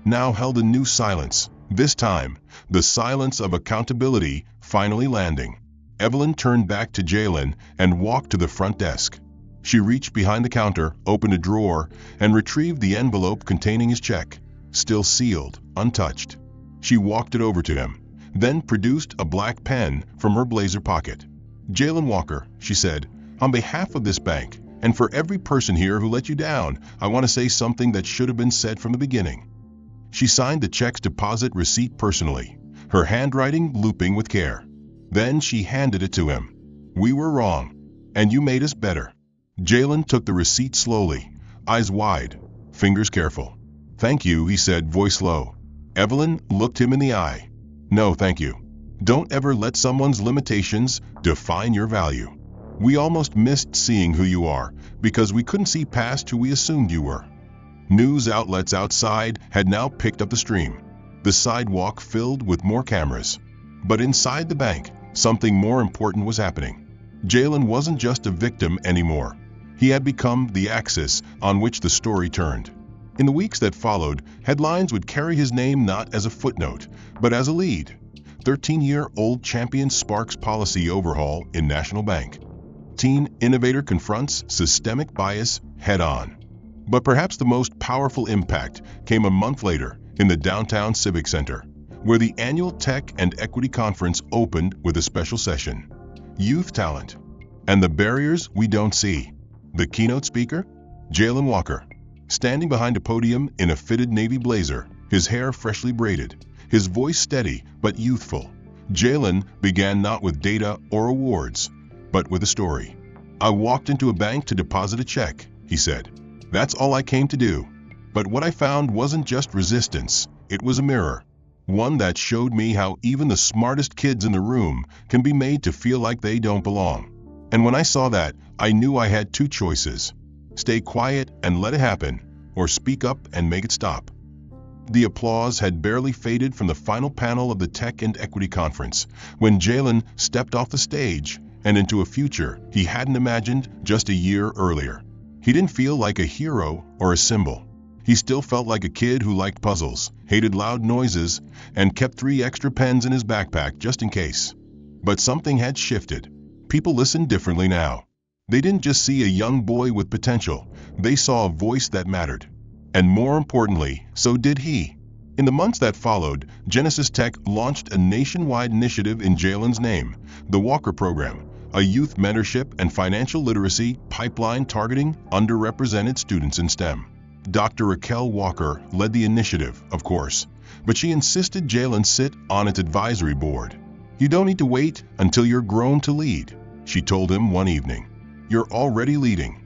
now held a new silence. This time, the silence of accountability finally landing. Evelyn turned back to Jalen and walked to the front desk. She reached behind the counter, opened a drawer, and retrieved the envelope containing his check, still sealed, untouched. She walked it over to him, then produced a black pen from her blazer pocket. "Jalen Walker," she said, "on behalf of this bank, and for every person here who let you down, I want to say something that should have been said from the beginning." She signed the check's deposit receipt personally, her handwriting looping with care. Then she handed it to him. "We were wrong, and you made us better." Jalen took the receipt slowly, eyes wide, fingers careful. "Thank you," he said, voice low. Evelyn looked him in the eye. "No, thank you. Don't ever let someone's limitations define your value. We almost missed seeing who you are because we couldn't see past who we assumed you were." News outlets outside had now picked up the stream. The sidewalk filled with more cameras. But inside the bank, something more important was happening. Jalen wasn't just a victim anymore. He had become the axis on which the story turned. In the weeks that followed, headlines would carry his name not as a footnote, but as a lead. 13-year-old champion sparks policy overhaul in National Bank. Teen innovator confronts systemic bias head-on. But perhaps the most powerful impact came a month later in the downtown Civic Center, where the annual Tech and Equity Conference opened with a special session. Youth Talent and the Barriers We Don't See. The keynote speaker? Jalen Walker. Standing behind a podium in a fitted navy blazer, his hair freshly braided, his voice steady but youthful, Jalen began not with data or awards, but with a story. "I walked into a bank to deposit a check," he said. "That's all I came to do. But what I found wasn't just resistance, it was a mirror. One that showed me how even the smartest kids in the room can be made to feel like they don't belong. And when I saw that, I knew I had two choices: stay quiet and let it happen, or speak up and make it stop." The applause had barely faded from the final panel of the Tech and Equity Conference when Jalen stepped off the stage and into a future he hadn't imagined just a year earlier. He didn't feel like a hero or a symbol. He still felt like a kid who liked puzzles, hated loud noises, and kept 3 extra pens in his backpack just in case. But something had shifted. People listened differently now. They didn't just see a young boy with potential, they saw a voice that mattered. And more importantly, so did he. In the months that followed, Genesis Tech launched a nationwide initiative in Jalen's name, the Walker Program, a youth mentorship and financial literacy pipeline targeting underrepresented students in STEM. Dr. Raquel Walker led the initiative, of course, but she insisted Jalen sit on its advisory board. "You don't need to wait until you're grown to lead," she told him one evening. "You're already leading."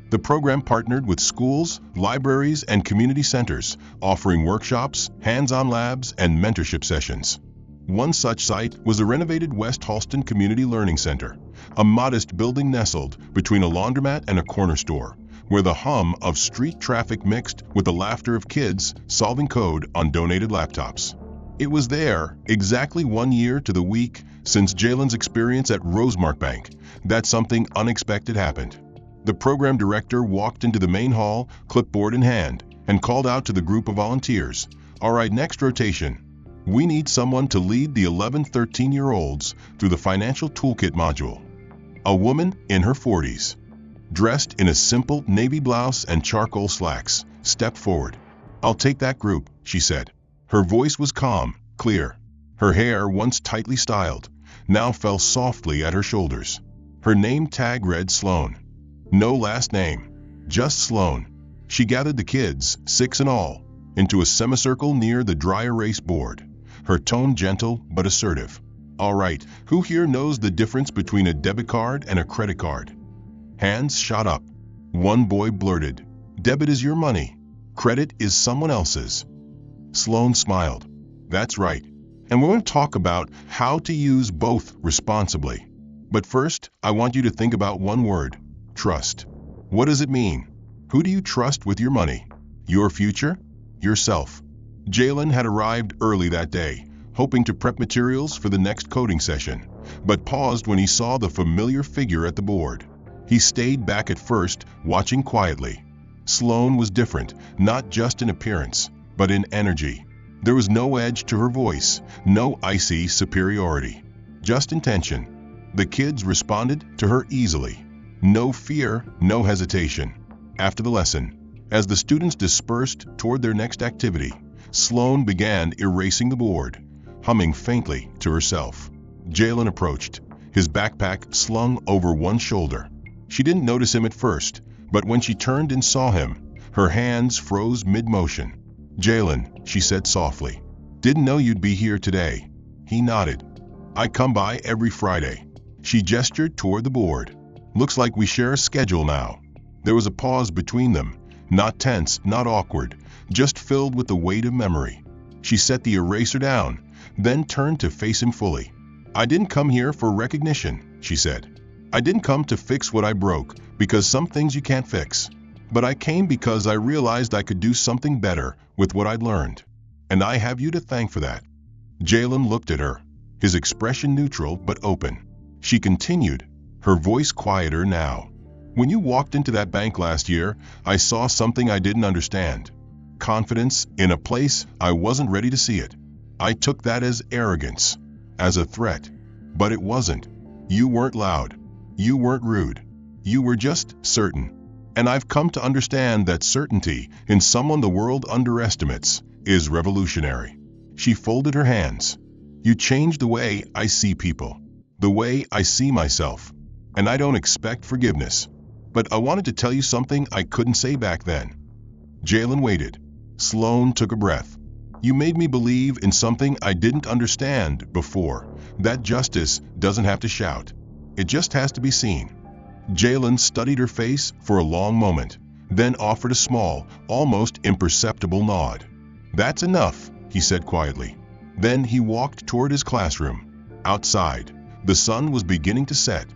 The program partnered with schools, libraries, and community centers, offering workshops, hands-on labs, and mentorship sessions. One such site was the renovated West Halston Community Learning Center, a modest building nestled between a laundromat and a corner store, where the hum of street traffic mixed with the laughter of kids solving code on donated laptops. It was there, exactly 1 year to the week since Jalen's experience at Rosemark Bank, that something unexpected happened. The program director walked into the main hall, clipboard in hand, and called out to the group of volunteers, "All right, next rotation. We need someone to lead the 11-13-year-olds through the Financial Toolkit module." A woman in her 40s, dressed in a simple navy blouse and charcoal slacks, stepped forward. "I'll take that group," she said. Her voice was calm, clear. Her hair, once tightly styled, now fell softly at her shoulders. Her name tag read Sloan. No last name, just Sloan. She gathered the kids, 6 in all, into a semicircle near the dry erase board, her tone gentle but assertive. All right, who here knows the difference between a debit card and a credit card? Hands shot up. One boy blurted, "Debit is your money. Credit is someone else's." Sloan smiled. That's right. And we're going to talk about how to use both responsibly. But first, I want you to think about one word: trust. What does it mean? Who do you trust with your money? Your future? Yourself. Jalen had arrived early that day, hoping to prep materials for the next coding session, but paused when he saw the familiar figure at the board. He stayed back at first, watching quietly. Sloan was different, not just in appearance, but in energy. There was no edge to her voice, no icy superiority, just intention. The kids responded to her easily. No fear, no hesitation. After the lesson, as the students dispersed toward their next activity, Sloan began erasing the board, humming faintly to herself. Jalen approached, his backpack slung over one shoulder. She didn't notice him at first, but when she turned and saw him, her hands froze mid-motion. "Jalen," she said softly, "didn't know you'd be here today." He nodded. "I come by every Friday." She gestured toward the board. "Looks like we share a schedule now." There was a pause between them, not tense, not awkward, just filled with the weight of memory. She set the eraser down, then turned to face him fully. "I didn't come here for recognition," she said. "I didn't come to fix what I broke, because some things you can't fix. But I came because I realized I could do something better with what I'd learned. And I have you to thank for that." Jalen looked at her, his expression neutral but open. She continued, her voice quieter now. "When you walked into that bank last year, I saw something I didn't understand. Confidence in a place I wasn't ready to see it. I took that as arrogance, as a threat. But it wasn't. You weren't loud. You weren't rude. You were just certain. And I've come to understand that certainty in someone the world underestimates is revolutionary." She folded her hands. "You changed the way I see people, the way I see myself. And I don't expect forgiveness. But I wanted to tell you something I couldn't say back then." Jalen waited. Sloan took a breath. "You made me believe in something I didn't understand before, that justice doesn't have to shout. It just has to be seen." Jalen studied her face for a long moment, then offered a small, almost imperceptible nod. "That's enough," he said quietly. Then he walked toward his classroom. Outside, the sun was beginning to set,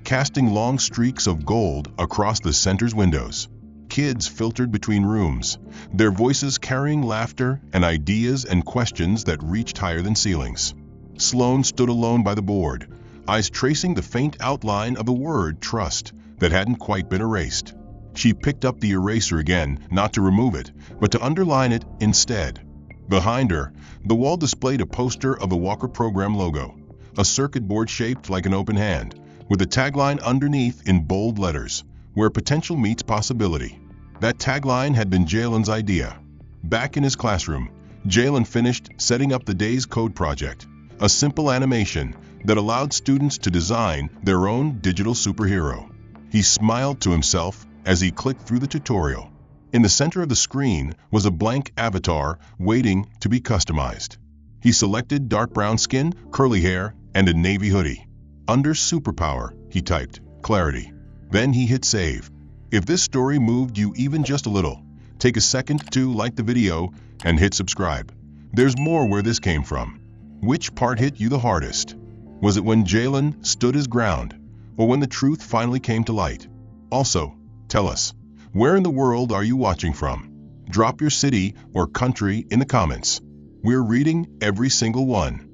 casting long streaks of gold across the center's windows. Kids filtered between rooms, their voices carrying laughter and ideas and questions that reached higher than ceilings. Sloan stood alone by the board, eyes tracing the faint outline of a word, trust, that hadn't quite been erased. She picked up the eraser again, not to remove it, but to underline it instead. Behind her, the wall displayed a poster of the Walker Program logo, a circuit board shaped like an open hand, with a tagline underneath in bold letters, "Where potential meets possibility." That tagline had been Jalen's idea. Back in his classroom, Jalen finished setting up the day's code project, a simple animation that allowed students to design their own digital superhero. He smiled to himself as he clicked through the tutorial. In the center of the screen was a blank avatar waiting to be customized. He selected dark brown skin, curly hair, and a navy hoodie. "Under superpower," he typed, "clarity." Then he hit save. If this story moved you even just a little, take a second to like the video and hit subscribe. There's more where this came from. Which part hit you the hardest? Was it when Jalen stood his ground, or when the truth finally came to light? Also, tell us, where in the world are you watching from? Drop your city or country in the comments. We're reading every single one.